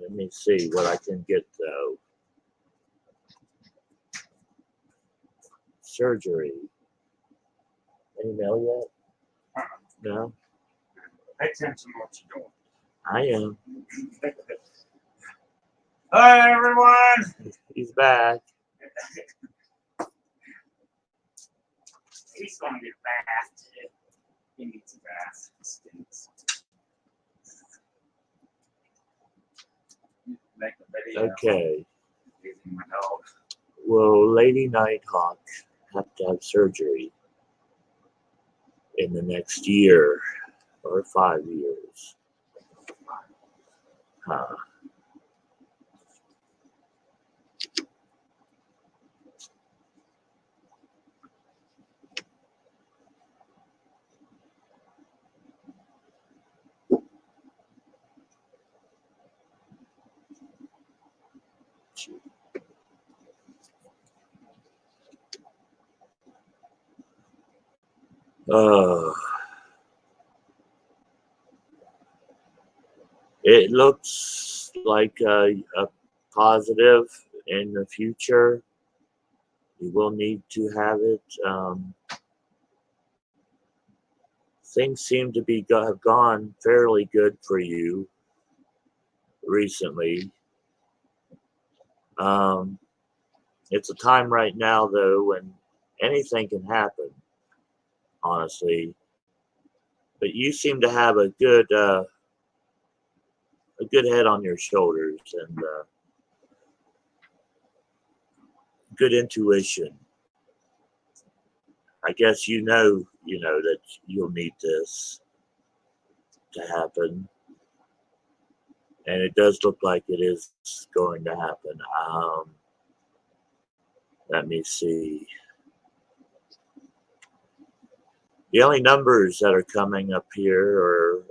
Let me see what I can get though. Surgery. Any mail yet? No. Pay attention to what you're doing. I am. Hi, everyone. He's back. He's going to get a bath today. He needs a bath. It stinks. Make a video. Okay. Using my dog. Will Lady Nighthawk have to have surgery in the next year or 5 years? Huh. Uh, it looks like a positive in the future. You will need to have it. Things seem to be have gone fairly good for you recently. It's a time right now, though, when anything can happen, honestly. But you seem to have a good head on your shoulders and good intuition. I guess you know that you'll need this to happen, and it does look like it is going to happen. Let me see. The only numbers that are coming up here are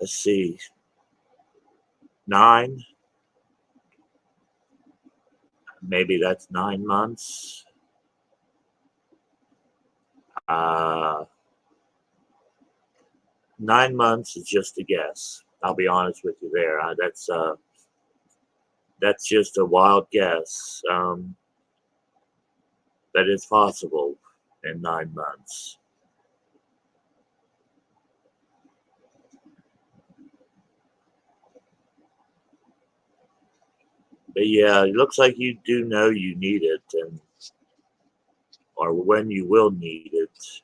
let's see, 9. Maybe that's 9 months. 9 months is just a guess. I'll be honest with you there. That's just a wild guess. That is possible in 9 months. But yeah, it looks like you do know you need it, and or when you will need it.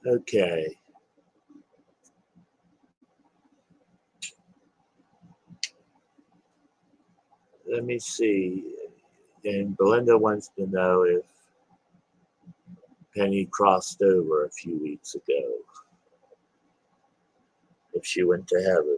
Okay. Let me see. And Belinda wants to know if Penny crossed over a few weeks ago. If she went to heaven.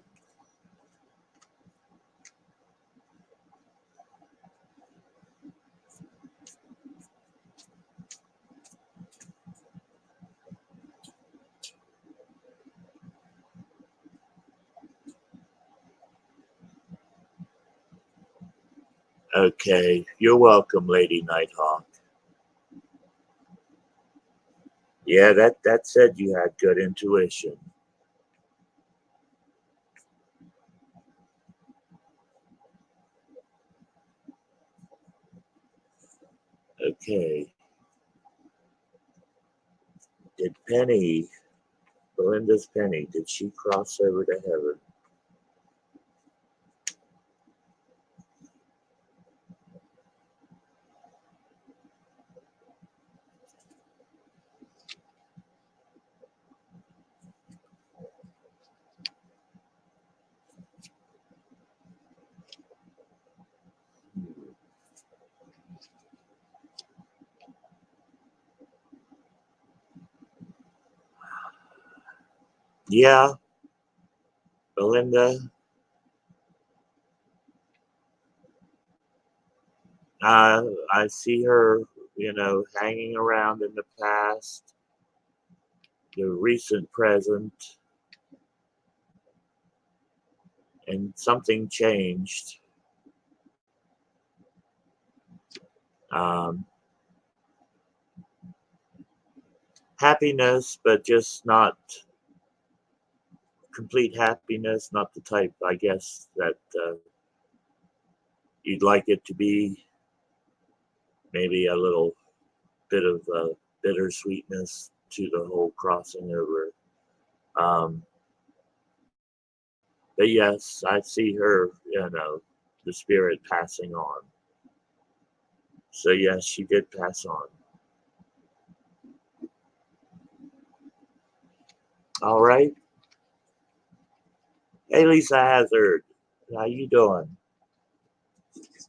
Okay, you're welcome, Lady Nighthawk. Yeah, that said you had good intuition. Okay. Did Penny, Belinda's Penny, did she cross over to heaven? Yeah, Belinda. I see her, hanging around in the past, the recent present, and something changed. Um, Happiness, but just not complete happiness, not the type, I guess, that you'd like it to be. Maybe a little bit of bittersweetness to the whole crossing over. But yes, I see her, the spirit passing on. So yes, she did pass on. All right. Hey, Lisa Hazard, how you doing? She's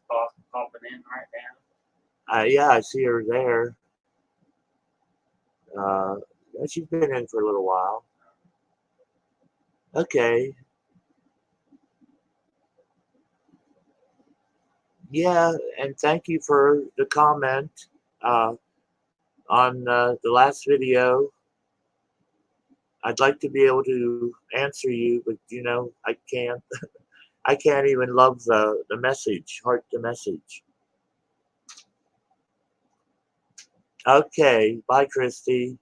popping in right now. Yeah, I see her there. She's been in for a little while. Okay. Yeah, and thank you for the comment uh, on the last video. I'd like to be able to answer you, but I can't. I can't even love the message, heart the message. Okay, bye, Christy.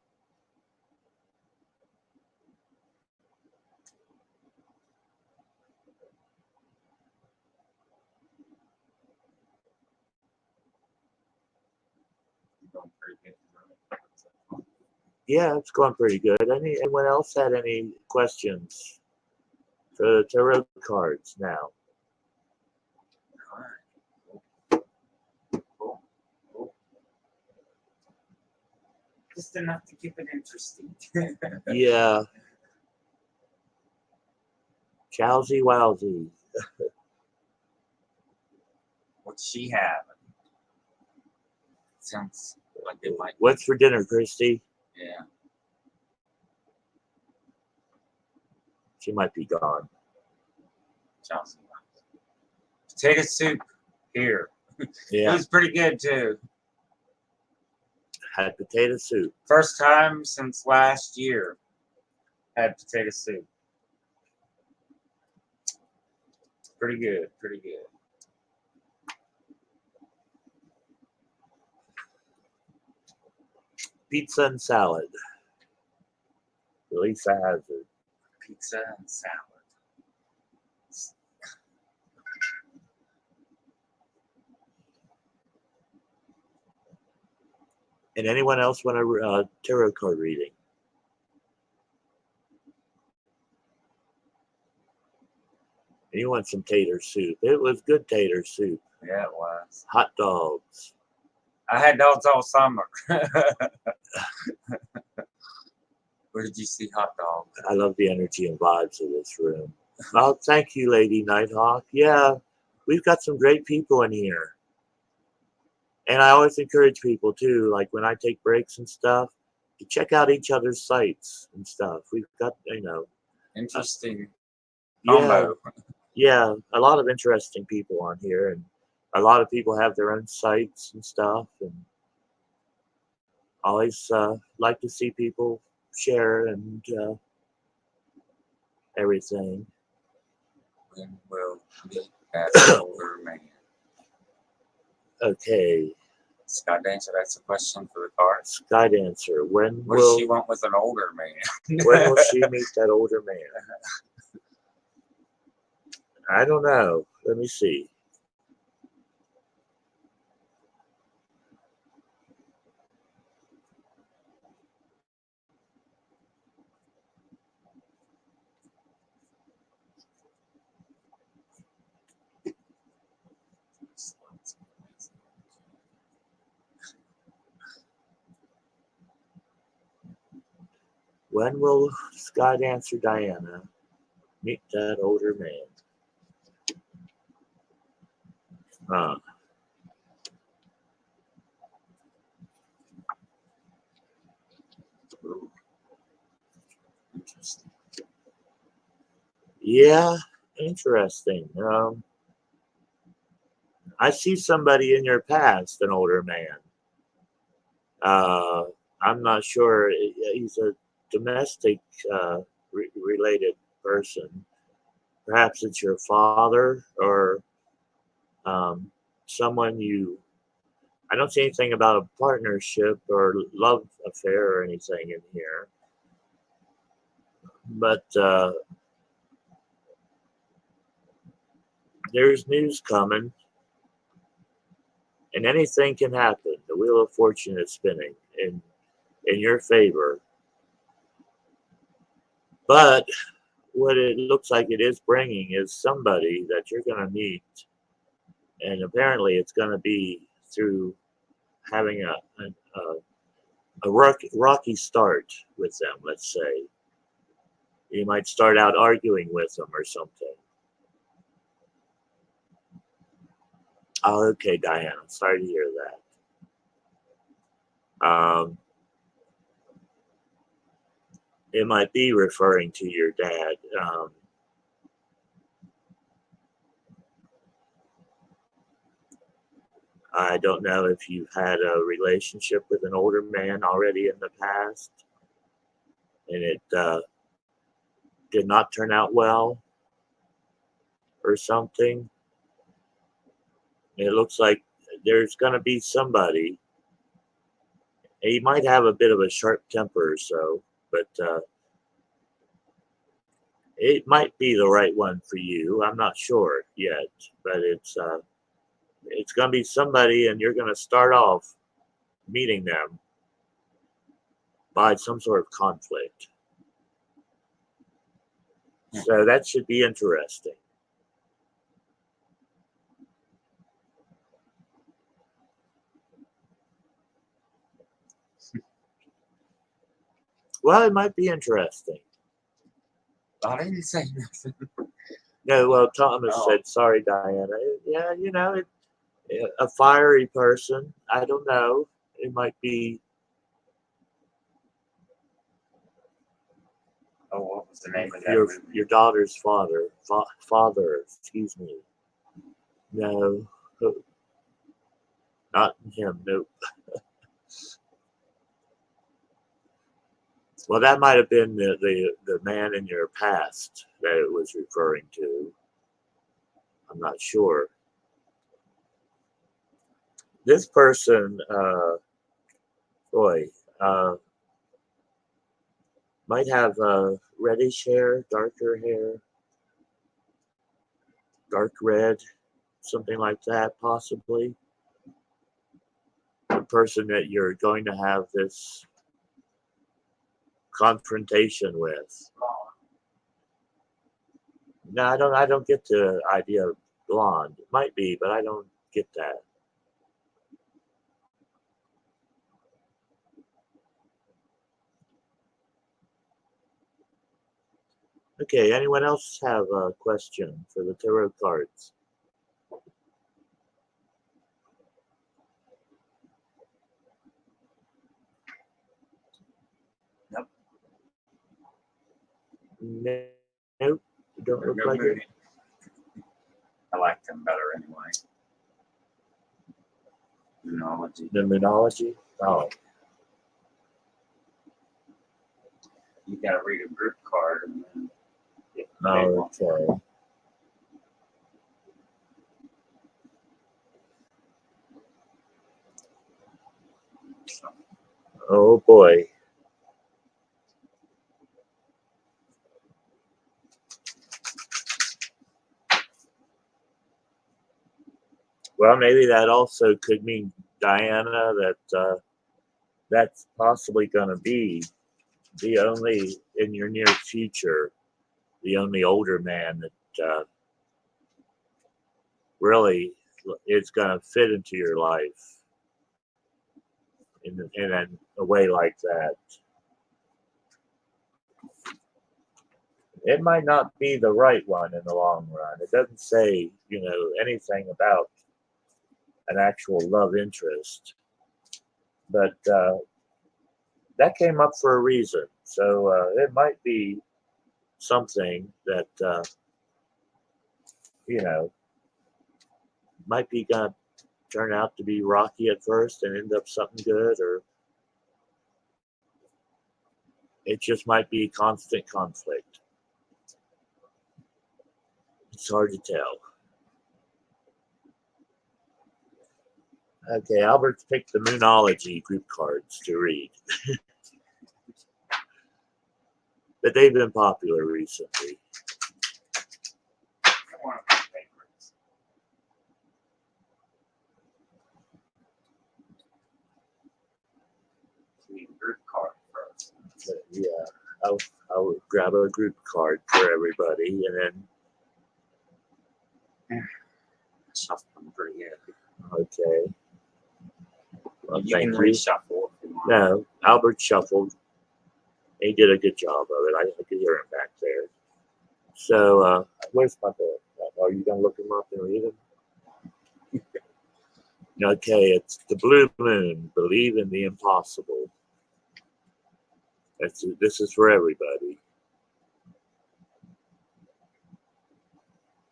Going pretty good. Yeah, it's going pretty good. Anyone else had any questions for the tarot cards now? All right. Cool. Cool. Just enough to keep it interesting. Yeah. Chowsy wowsy. What's she having? Sounds like it might. What's for dinner, Christy? Yeah. She might be gone. Chelsea. Potato soup here. Yeah. It was pretty good too. Had potato soup. First time since last year had potato soup. Pretty good, pretty good. Pizza and salad. Lisa Hazard. Pizza and salad. And anyone else want a tarot card reading? And you want some tater soup. It was good tater soup. Yeah, it was. Hot dogs. I had dogs all summer. Where did you see hot dogs? I love the energy and vibes of this room. Oh, thank you, Lady Nighthawk. Yeah, we've got some great people in here. And I always encourage people too, like when I take breaks and stuff, to check out each other's sites and stuff. We've got, Interesting yeah, combo. yeah, a lot of interesting people on here, and a lot of people have their own sites and stuff, and always like to see people share and everything. When will meet that older man? Okay, Sky Dancer, that's a question for the cards. Sky Dancer, when What does will she want with an older man? when will she meet that older man? I don't know. Let me see. When will Sky Dancer Diana meet that older man? Huh. Ooh, interesting. Yeah, interesting. I see somebody in your past, an older man. Uh, I'm not sure. He's a domestic related person. Perhaps it's your father or um, someone you. I don't see anything about a partnership or love affair or anything in here. But there's news coming, and anything can happen. The wheel of fortune is spinning in your favor. But what it looks like it is bringing is somebody that you're going to meet, and apparently it's going to be through having a rocky start with them. Let's say you might start out arguing with them or something. Oh, okay, Diana. Sorry to hear that. It might be referring to your dad. I don't know if you've had a relationship with an older man already in the past, and it did not turn out well or something. It looks like there's going to be somebody. He might have a bit of a sharp temper or so, but it might be the right one for you. I'm not sure yet, but it's going to be somebody, and you're going to start off meeting them by some sort of conflict. So that should be interesting. Well, it might be interesting. I didn't say nothing. No, well, Thomas Oh. said, sorry, Diana. Yeah, a fiery person. I don't know. It might be. Oh, what was the name of that your movie? your daughter's father. Father, excuse me. No, not him. Nope. Well, that might have been the man in your past that it was referring to. I'm not sure. This person, boy, might have reddish hair, darker hair, dark red, something like that, possibly. The person that you're going to have this confrontation with. No, I don't get the idea of blonde. It might be, but I don't get that. Okay, anyone else have a question for the tarot cards? Nope. Nope, don't look like it. I like them better anyway. Moonology. The Moonology? Oh, You gotta read a group card and then get the big one. okay. Oh boy. Well, maybe that also could mean, Diana, that that's possibly going to be the only, in your near future, the only older man that really is going to fit into your life in a way like that. It might not be the right one in the long run. It doesn't say, anything about an actual love interest, but that came up for a reason. So it might be something that you know might be gonna turn out to be rocky at first and end up something good, or it just might be constant conflict. It's hard to tell. Okay, Albert's picked the Moonology group cards to read. But they've been popular recently. One of my favorites. The group card first. But yeah, I'll grab a group card for everybody, and then Shuffle them pretty heavy. okay. Well, You can thank you. reshuffle if you want. No, Albert shuffled. He did a good job of it. I could hear him back there. So, where's my book? Are you going to look him up and read him? Okay, it's the Blue Moon. Believe in the impossible. This is for everybody.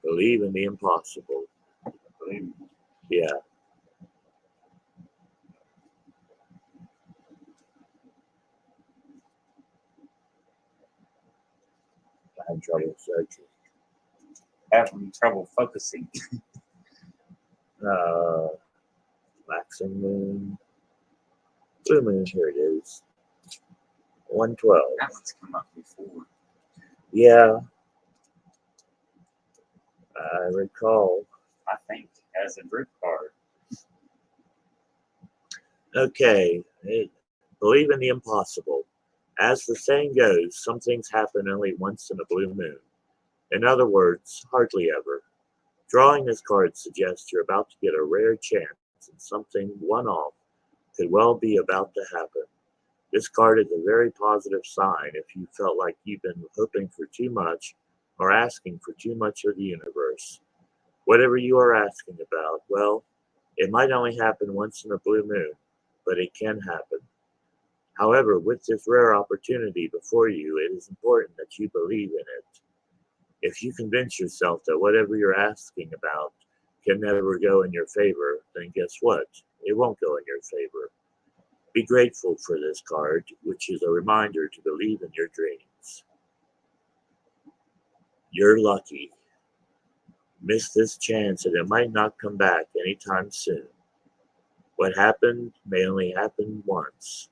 Believe in the impossible. Yeah. I had trouble searching. Having trouble focusing. Waxing Moon. Blue Moon, here it is. 112. That one's come up before. Yeah. I recall. I think as a group card. Okay. Believe in the impossible. As the saying goes, some things happen only once in a blue moon. In other words, hardly ever. Drawing this card suggests you're about to get a rare chance and something one-off could well be about to happen. This card is a very positive sign if you felt like you've been hoping for too much or asking for too much of the universe. Whatever you are asking about, well, it might only happen once in a blue moon, but it can happen. However, with this rare opportunity before you, it is important that you believe in it. If you convince yourself that whatever you're asking about can never go in your favor, then guess what? It won't go in your favor. Be grateful for this card, which is a reminder to believe in your dreams. You're lucky. Miss this chance and it might not come back anytime soon. What happened may only happen once.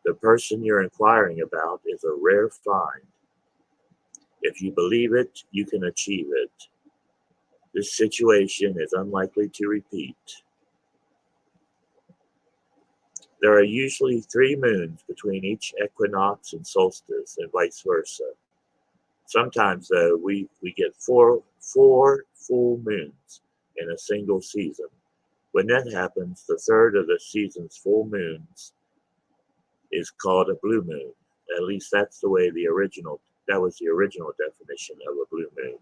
The person you're inquiring about is a rare find. If you believe it, you can achieve it. This situation is unlikely to repeat. There are usually 3 moons between each equinox and solstice, and vice versa. Sometimes, though, we get four full moons in a single season. When that happens, the third of the season's full moons is called a blue moon. At least that was the original definition of a blue moon.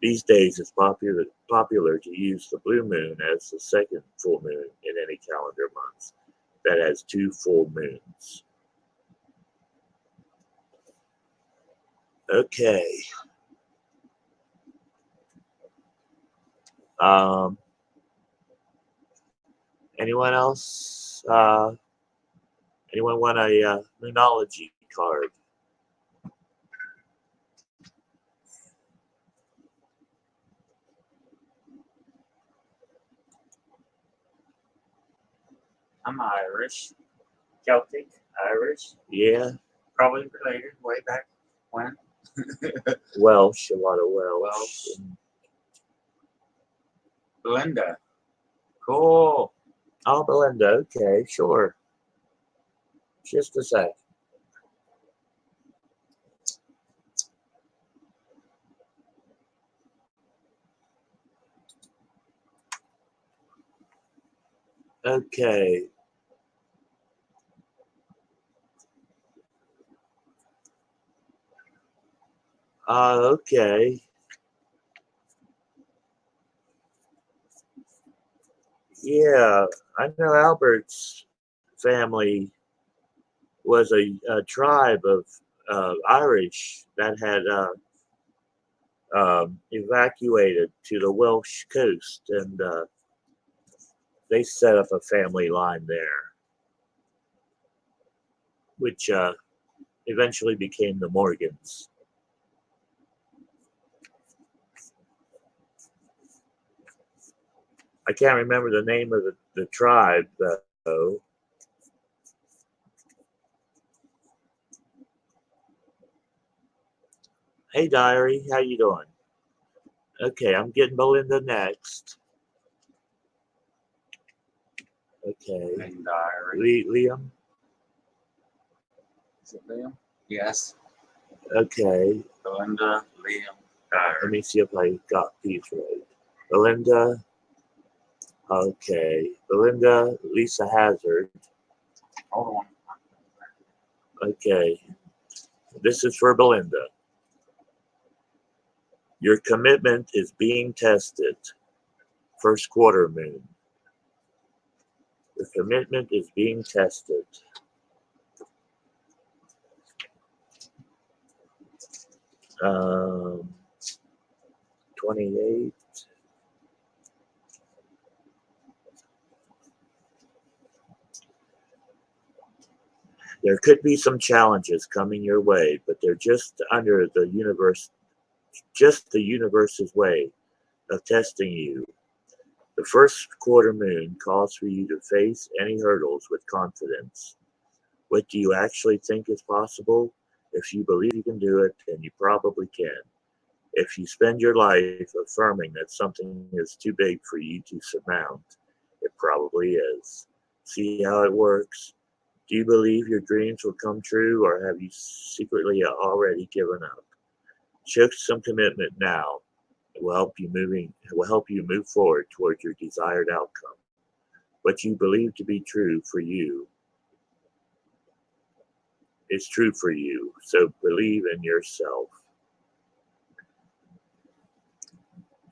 These days, it's popular to use the blue moon as the second full moon in any calendar month that has 2 full moons. Okay. Anyone else? Anyone want a Moonology card? I'm Irish. Celtic, Irish. Yeah. Probably related way back when. Welsh, a lot of Welsh. Belinda. Cool. Oh, Belinda. Okay, sure. Just a sec. Okay. Okay. Yeah, I know Albert's family was a tribe of Irish that had evacuated to the Welsh coast, and they set up a family line there, which eventually became the Morgans. I can't remember the name of the tribe, though. Hey, Diary, how you doing? Okay, I'm getting Belinda next. Okay. And Diary. Liam? Is it Liam? Yes. Okay. Belinda, Liam, Let Diary. me see if I got these right. Belinda. Okay. Belinda, Lisa Hazard. Hold on. Okay. This is for Belinda. Your commitment is being tested. First quarter moon. Your commitment is being tested. 28. There could be some challenges coming your way, but they're just under the universe, just the universe's way of testing you. The first quarter moon calls for you to face any hurdles with confidence. What do you actually think is possible? If you believe you can do it, then you probably can. If you spend your life affirming that something is too big for you to surmount, it probably is. See how it works? Do you believe your dreams will come true, or have you secretly already given up? Show some commitment now. It will help you move forward toward your desired outcome. What you believe to be true for you is true for you, so believe in yourself.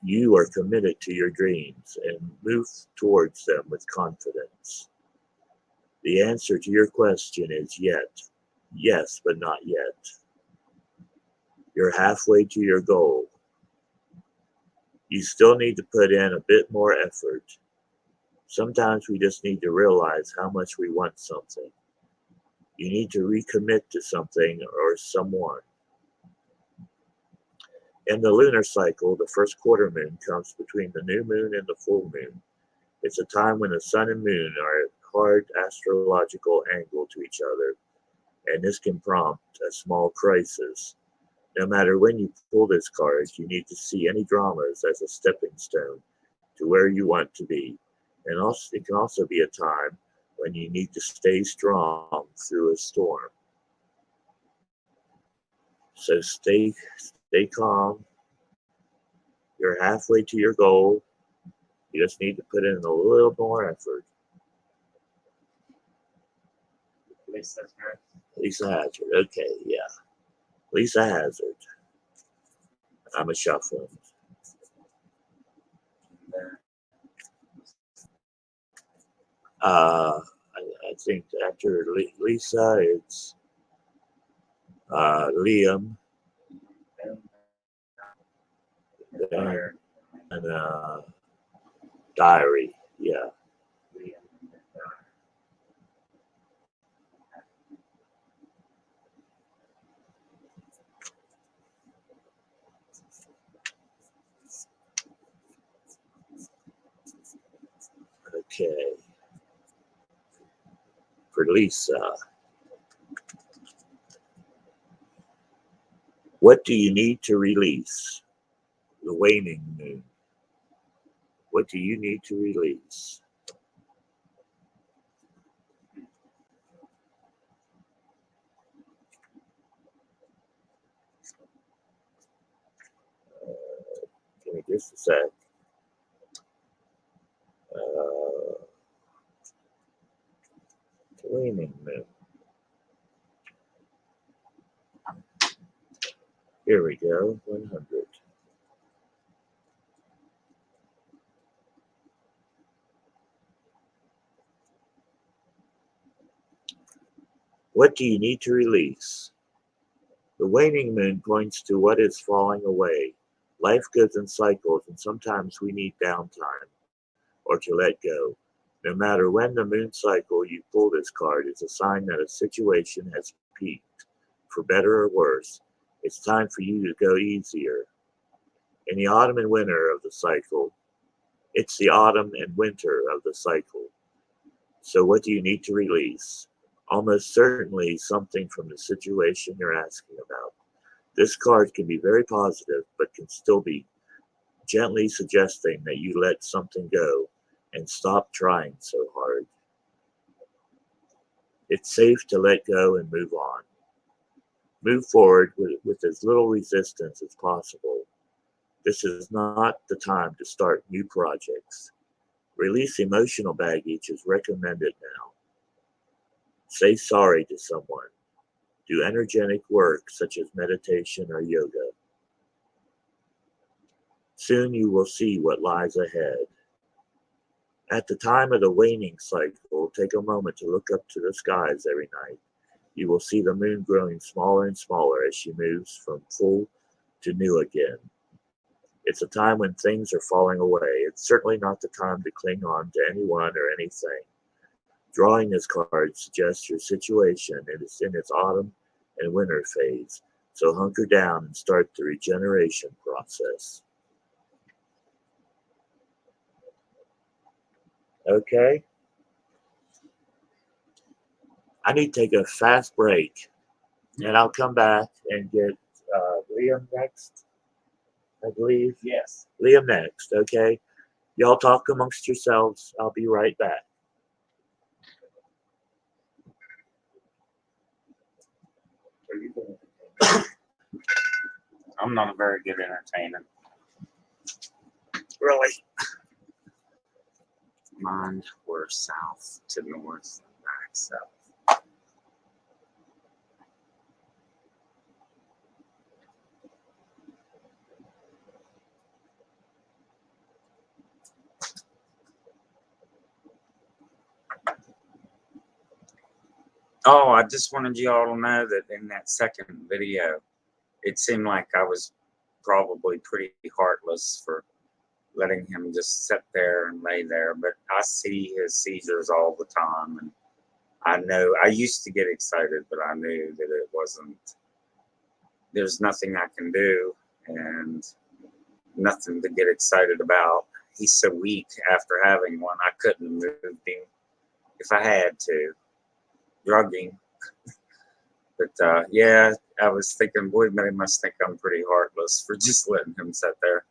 You are committed to your dreams and move towards them with confidence. The answer to your question is yet. Yes, but not yet. You're halfway to your goal. You still need to put in a bit more effort. Sometimes we just need to realize how much we want something. You need to recommit to something or someone. In the lunar cycle, the first quarter moon comes between the new moon and the full moon. It's a time when the sun and moon are at hard astrological angle to each other, and this can prompt a small crisis. No matter when you pull this card, you need to see any dramas as a stepping stone to where you want to be. And also, it can also be a time when you need to stay strong through a storm. So stay calm. You're halfway to your goal. You just need to put in a little more effort. Lisa Hazard. Okay, yeah. Lisa Hazard. I'm a shuffling. I think after Lisa, it's Liam, and Diary. Yeah. Okay. For Lisa, what do you need to release? The waning moon. What do you need to release? Give me just a sec. Waning moon. Here we go, 100. What do you need to release? The waning moon points to what is falling away. Life goes in cycles, and sometimes we need downtime or to let go. No matter when the moon cycle you pull this card is a sign that a situation has peaked, for better or worse. It's time for you to go easier. In the autumn and winter of the cycle, it's the autumn and winter of the cycle. So what do you need to release? Almost certainly something from the situation you're asking about. This card can be very positive, but can still be gently suggesting that you let something go and stop trying so hard. It's safe to let go and move on. Move forward with as little resistance as possible. This is not the time to start new projects. Release emotional baggage is recommended now. Say sorry to someone. Do energetic work such as meditation or yoga. Soon you will see what lies ahead. At the time of the waning cycle, take a moment to look up to the skies every night. You will see the moon growing smaller and smaller as she moves from full to new again. It's a time when things are falling away. It's certainly not the time to cling on to anyone or anything. Drawing this card suggests your situation is in its autumn and winter phase, so hunker down and start the regeneration process. Okay? I need to take a fast break, and I'll come back and get Liam next, I believe. Yes. Liam next, okay? Y'all talk amongst yourselves. I'll be right back. I'm not a very good entertainer. Really? Mine were south to north, back south. Oh, I just wanted you all to know that in that second video, it seemed like I was probably pretty heartless for letting him just sit there and lay there. But I see his seizures all the time, and I know I used to get excited, but I knew that it wasn't. There's nothing I can do, and nothing to get excited about. He's so weak after having one. I couldn't move him if I had to. Drugging. But yeah, I was thinking, boy, they must think I'm pretty heartless for just letting him sit there.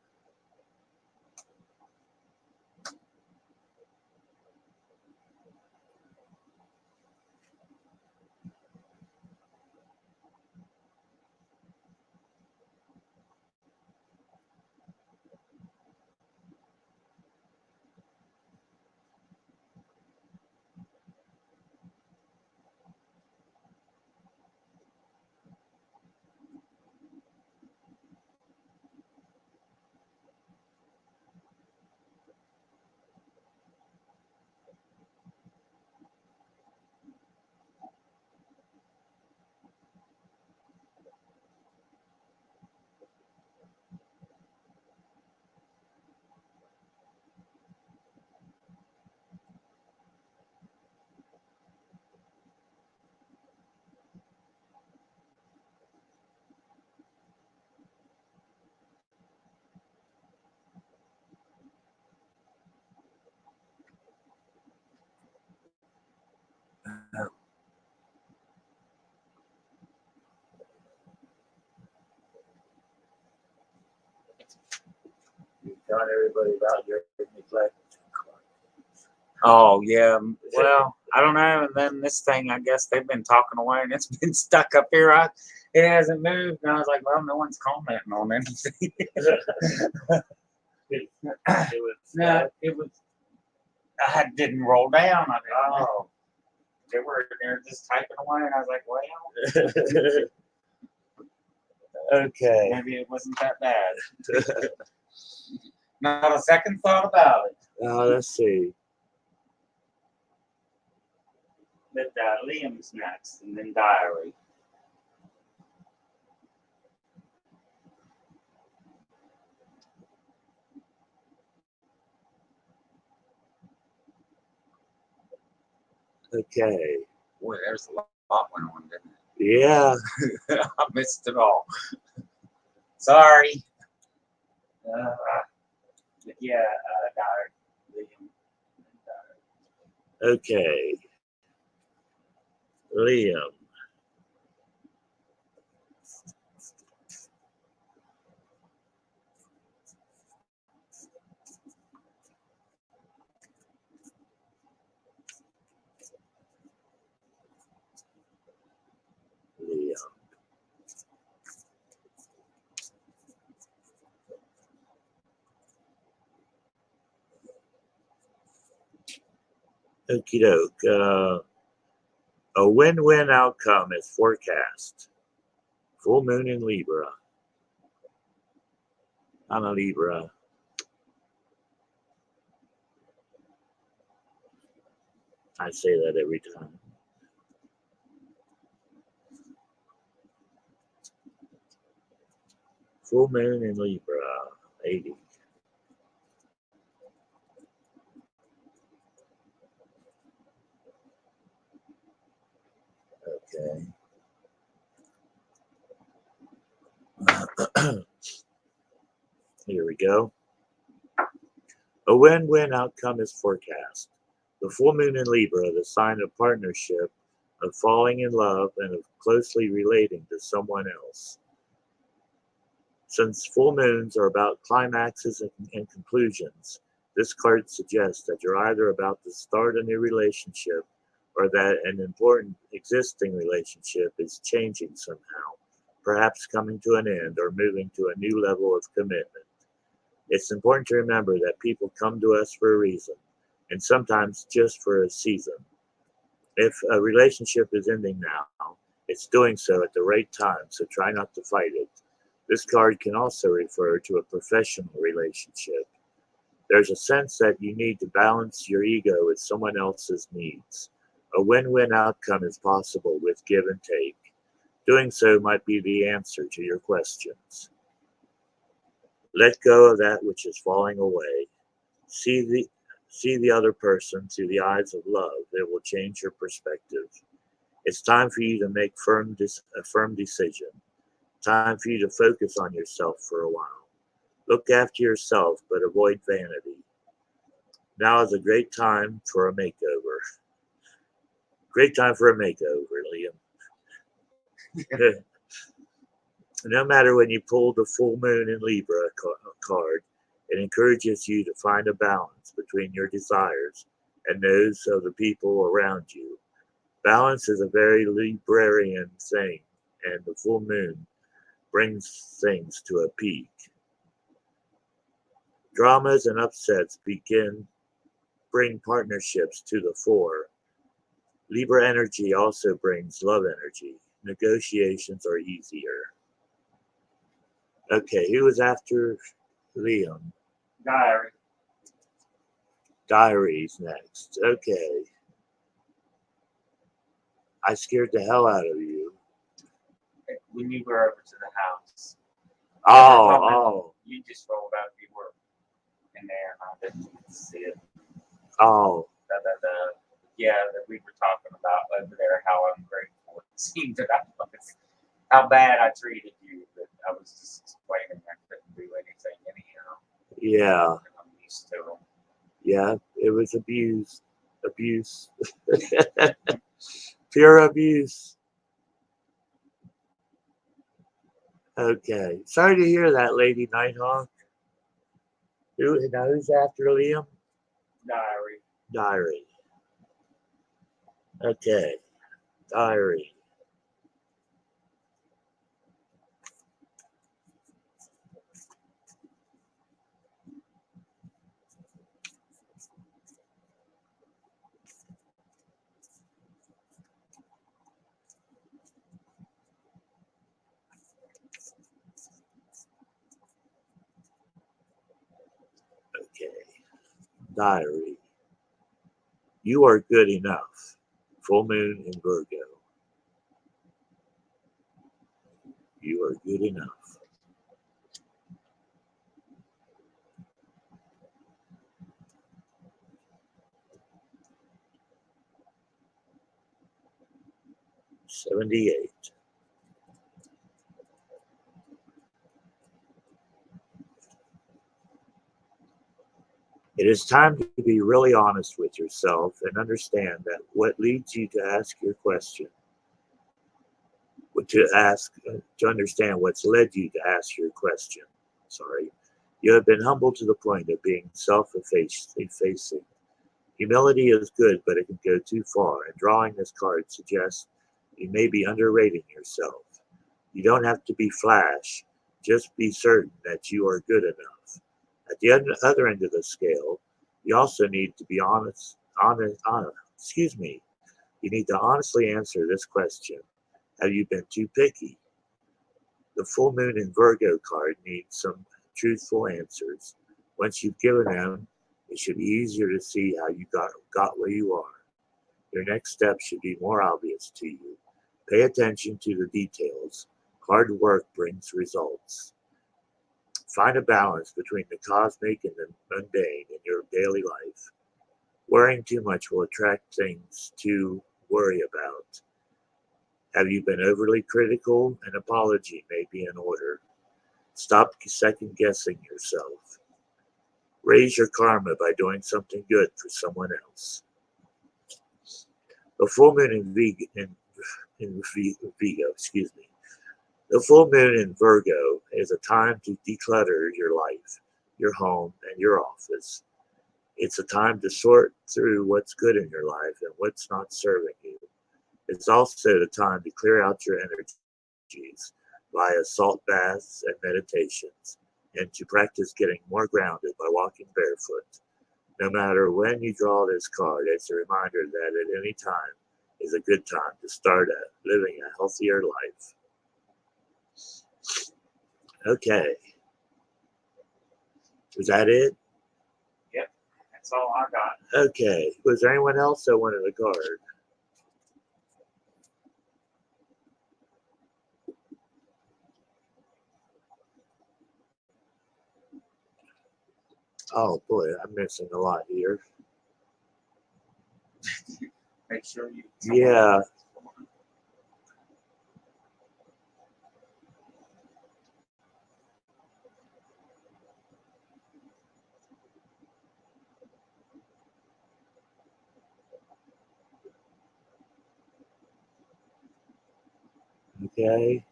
You telling everybody about your neglect? Oh yeah, well, I don't know. And then this thing, I guess they've been talking away, and it's been stuck up here. It hasn't moved, and I was like, well, no one's commenting on anything. It was No, it was. Didn't roll down. I didn't know. oh. They were just typing away, and I was like, well, Okay. Maybe it wasn't that bad. Not a second thought about it. Let's see. But Liam's next, and then Diary. Okay. Boy, there's a lot went on, didn't Yeah. it? I missed it all. Sorry. But yeah, Diary. Liam. Diary. Okay. Liam. Liam. Okie doke. A win-win outcome is forecast. Full moon in Libra. I'm a Libra. I say that every time. Full moon in Libra. 80. Okay. Here we go. A win-win outcome is forecast. The full moon in Libra, the sign of partnership, of falling in love, and of closely relating to someone else. Since full moons are about climaxes and conclusions, this card suggests that you're either about to start a new relationship or that an important existing relationship is changing somehow, perhaps coming to an end or moving to a new level of commitment. It's important to remember that people come to us for a reason, and sometimes just for a season. If a relationship is ending now, it's doing so at the right time, so try not to fight it. This card can also refer to a professional relationship. There's a sense that you need to balance your ego with someone else's needs. A win-win outcome is possible with give and take. Doing so might be the answer to your questions. Let go of that which is falling away. See the other person through the eyes of love. It will change your perspective. It's time for you to make a firm decision. Time for you to focus on yourself for a while. Look after yourself, but avoid vanity. Now is a great time for a makeover. Great time for a makeover, Liam. No matter when you pull the full moon in Libra card, it encourages you to find a balance between your desires and those of the people around you. Balance is a very Librarian thing, and the full moon brings things to a peak. Dramas and upsets bring partnerships to the fore. Libra energy also brings love energy. Negotiations are easier. Okay, who was after Liam? Diary. Diaries next. Okay. I scared the hell out of you. When you were over to the house. Oh. You just rolled out you were in there and I didn't see it. Oh. Yeah, that we were talking about over there, how ungrateful it seemed that I was, how bad I treated you, that I was just explaining I couldn't do anything anyhow. Yeah. I'm used to them. Yeah, it was abuse. Pure abuse. Okay. Sorry to hear that, Lady Nighthawk. Who's after Liam? Diary. Diary. Okay. Diary. Diary. You are good enough. Full moon in Virgo. You are good enough. $78. It is time to be really honest with yourself and understand that what leads you to ask your question, to understand what's led you to ask your question. Sorry. You have been humbled to the point of being self-effacing. Humility is good, but it can go too far, and drawing this card suggests you may be underrating yourself. You don't have to be flash, just be certain that you are good enough. At the other end of the scale, you also need to be you need to honestly answer this question. Have you been too picky? The full moon in Virgo card needs some truthful answers. Once you've given them, it should be easier to see how you got where you are. Your next step should be more obvious to you. Pay attention to the details. Hard work brings results. Find a balance between the cosmic and the mundane in your daily life. Worrying too much will attract things to worry about. Have you been overly critical? An apology may be in order. Stop second guessing yourself. Raise your karma by doing something good for someone else. The full moon in The full moon in Virgo is a time to declutter your life, your home, and your office. It's a time to sort through what's good in your life and what's not serving you. It's also the time to clear out your energies via salt baths and meditations, and to practice getting more grounded by walking barefoot. No matter when you draw this card, it's a reminder that at any time is a good time to start living a healthier life. Okay. Was that it? Yep, that's all I got. Okay. Was there anyone else that wanted a card? Oh boy, I'm missing a lot here. Make sure you. Yeah. Okay.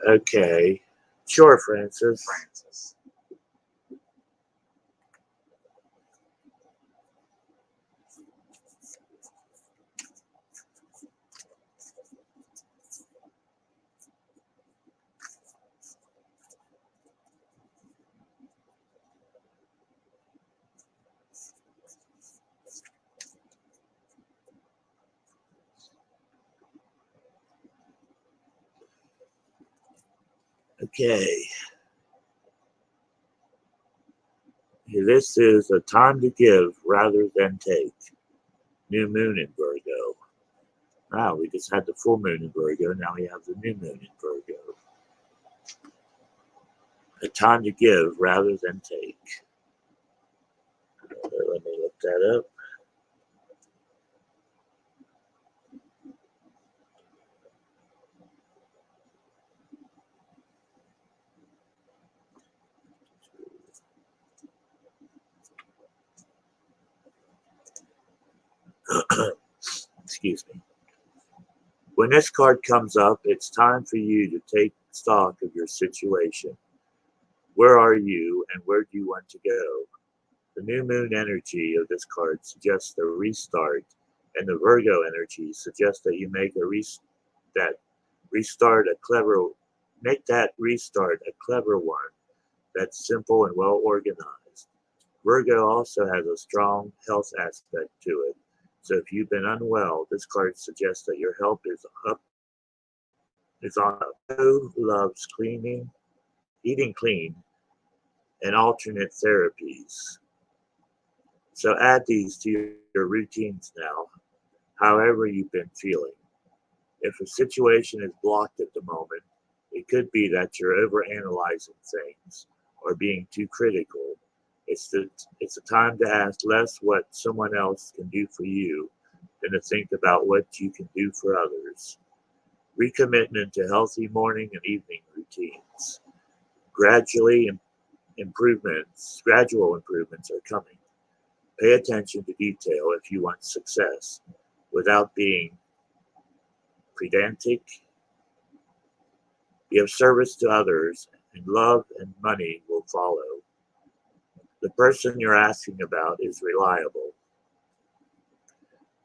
Okay. Sure, Francis. Francis. Okay. This is a time to give rather than take. New moon in Virgo. Wow, we just had the full moon in Virgo. Now we have the new moon in Virgo. A time to give rather than take. Let me look that up. Excuse me. When this card comes up, it's time for you to take stock of your situation. Where are you and where do you want to go? The new moon energy of this card suggests a restart, and the Virgo energy suggests that you make that restart a clever one that's simple and well organized. Virgo also has a strong health aspect to it. So if you've been unwell, this card suggests that your health is on up. Who loves eating clean, and alternate therapies. So add these to your routines now, however you've been feeling. If a situation is blocked at the moment, it could be that you're overanalyzing things or being too critical. It's a time to ask less what someone else can do for you than to think about what you can do for others. Recommitment to healthy morning and evening routines. Gradual improvements are coming. Pay attention to detail if you want success without being pedantic. Give service to others, and love and money will follow. The person you're asking about is reliable.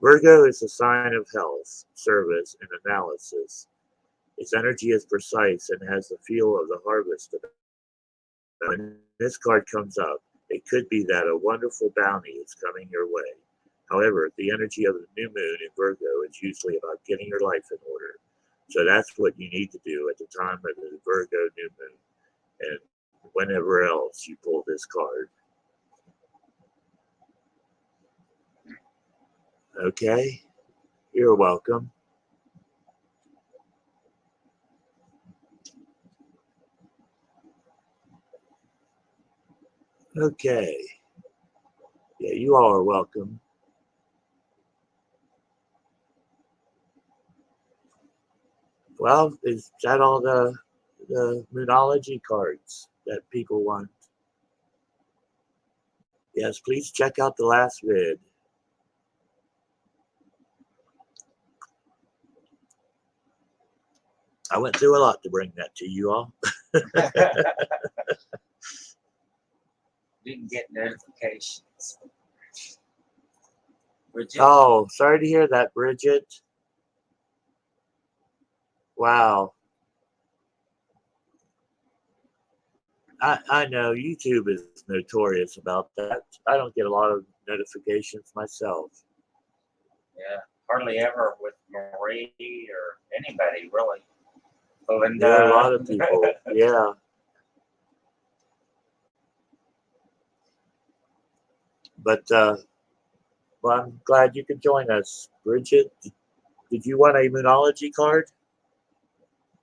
Virgo is a sign of health, service, and analysis. Its energy is precise and has the feel of the harvest. When this card comes up, it could be that a wonderful bounty is coming your way. However, the energy of the new moon in Virgo is usually about getting your life in order. So that's what you need to do at the time of the Virgo new moon and whenever else you pull this card. Okay, you're welcome. Okay, yeah, you all are welcome. Well, is that all the Moonology cards that people want? Yes, please check out the last vid. I went through a lot to bring that to you all. Didn't get notifications. Bridget? Oh, sorry to hear that, Bridget. Wow. I know YouTube is notorious about that. I don't get a lot of notifications myself. Yeah, hardly ever with Marie or anybody really. Belinda. Yeah, a lot of people. Yeah. But well, I'm glad you could join us, Bridget. Did you want a Moonology card?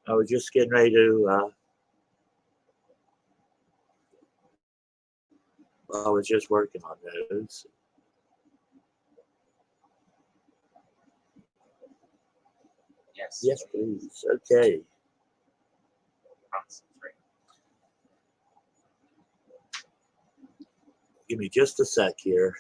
I was just getting ready to. I was just working on those. Yes. Yes, please. Okay. Concentrate. Give me just a sec here.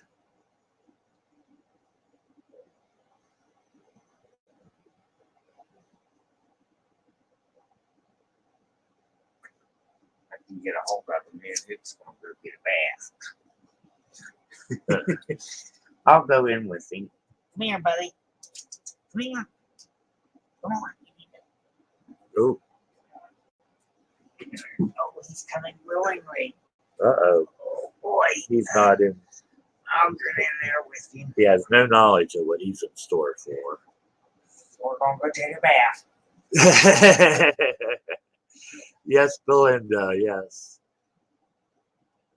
I can get a hold of him. Who's going to go get a bath? I'll go in with him. Come here, buddy. Come here. Come on. Oh, Oh, he's coming willingly. uh-oh. Oh, boy. He's not in. I'll get in there with him. He has no knowledge of what he's in store for. We're going to go take a bath. Yes, Belinda, yes.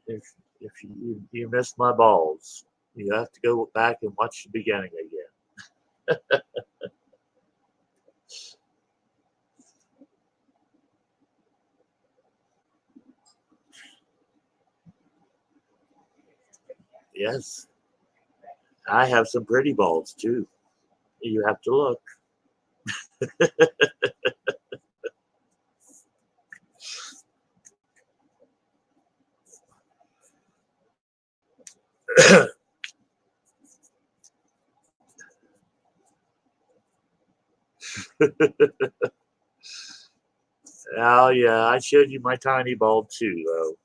If you missed my balls, you have to go back and watch the beginning again. Yes. I have some pretty balls too. You have to look. Oh yeah, I showed you my tiny bulb too, though.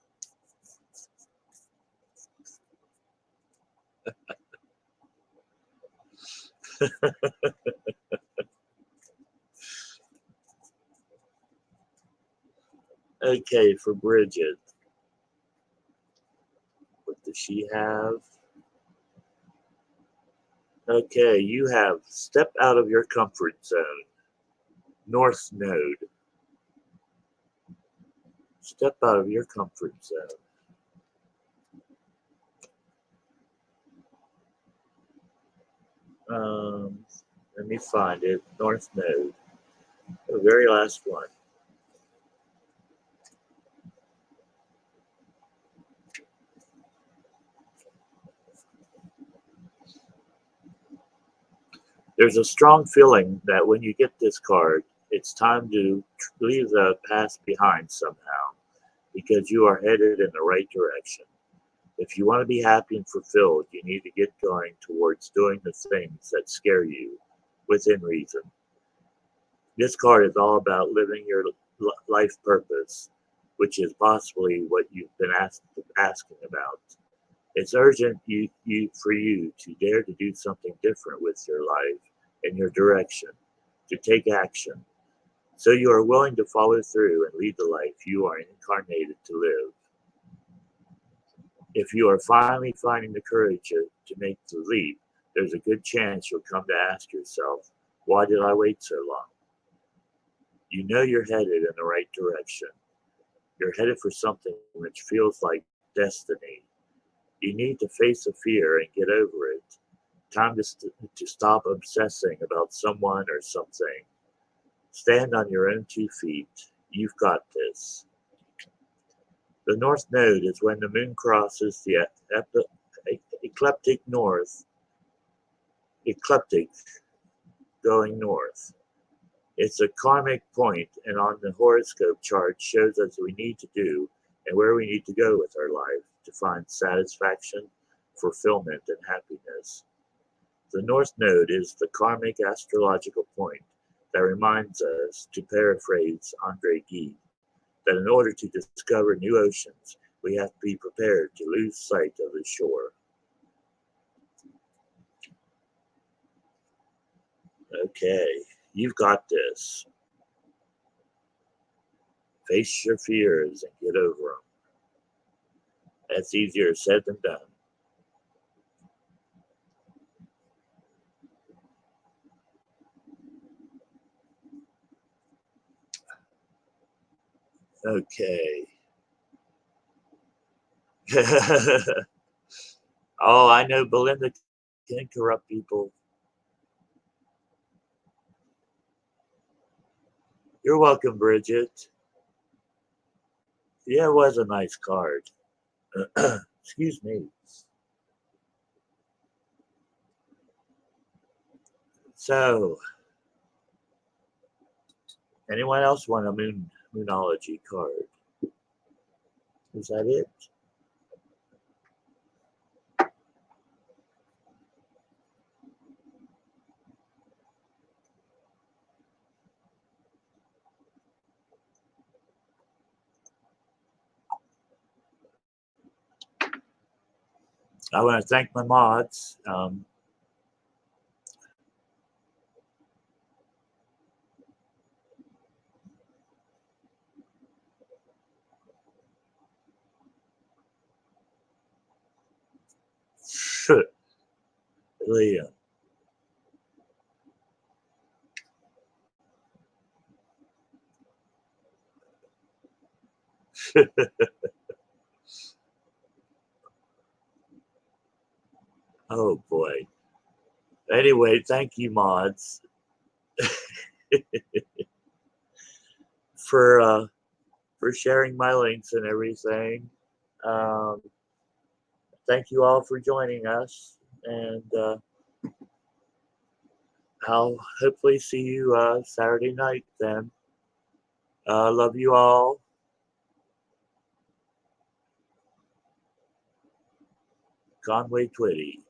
Okay, for Bridget. What does she have? Okay, you have step out of your comfort zone. North Node. Step out of your comfort zone. Um, Let me find it. North Node. The very last one. There's a strong feeling that when you get this card, it's time to leave the past behind somehow because you are headed in the right direction. If you want to be happy and fulfilled, you need to get going towards doing the things that scare you within reason. This card is all about living your life purpose, which is possibly what you've been asking about. It's urgent for you to dare to do something different with your life and your direction, to take action. So you are willing to follow through and lead the life you are incarnated to live. If you are finally finding the courage to make the leap, there's a good chance you'll come to ask yourself, why did I wait so long? You know you're headed in the right direction. You're headed for something which feels like destiny. You need to face the fear and get over it. Time to stop obsessing about someone or something. Stand on your own 2 feet. You've got this. The North Node is when the moon crosses the ecliptic north, ecliptic going north. It's a karmic point, and on the horoscope chart shows us what we need to do and where we need to go with our life to find satisfaction, fulfillment, and happiness. The North Node is the karmic astrological point that reminds us, to paraphrase Andre Gide, that in order to discover new oceans, we have to be prepared to lose sight of the shore. Okay, you've got this. Face your fears and get over them. That's easier said than done. Okay. Oh, I know Belinda can corrupt people. You're welcome, Bridget. Yeah, it was a nice card. Excuse me. So, anyone else want a Moonology card? Is that it? I want to thank my mods. Liam. Oh boy. Anyway, thank you, mods, for sharing my links and everything. Um, Thank you all for joining us, and I'll hopefully see you Saturday night then. Love you all. Conway Twitty.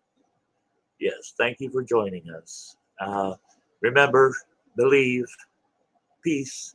Yes, thank you for joining us. Remember, believe, peace.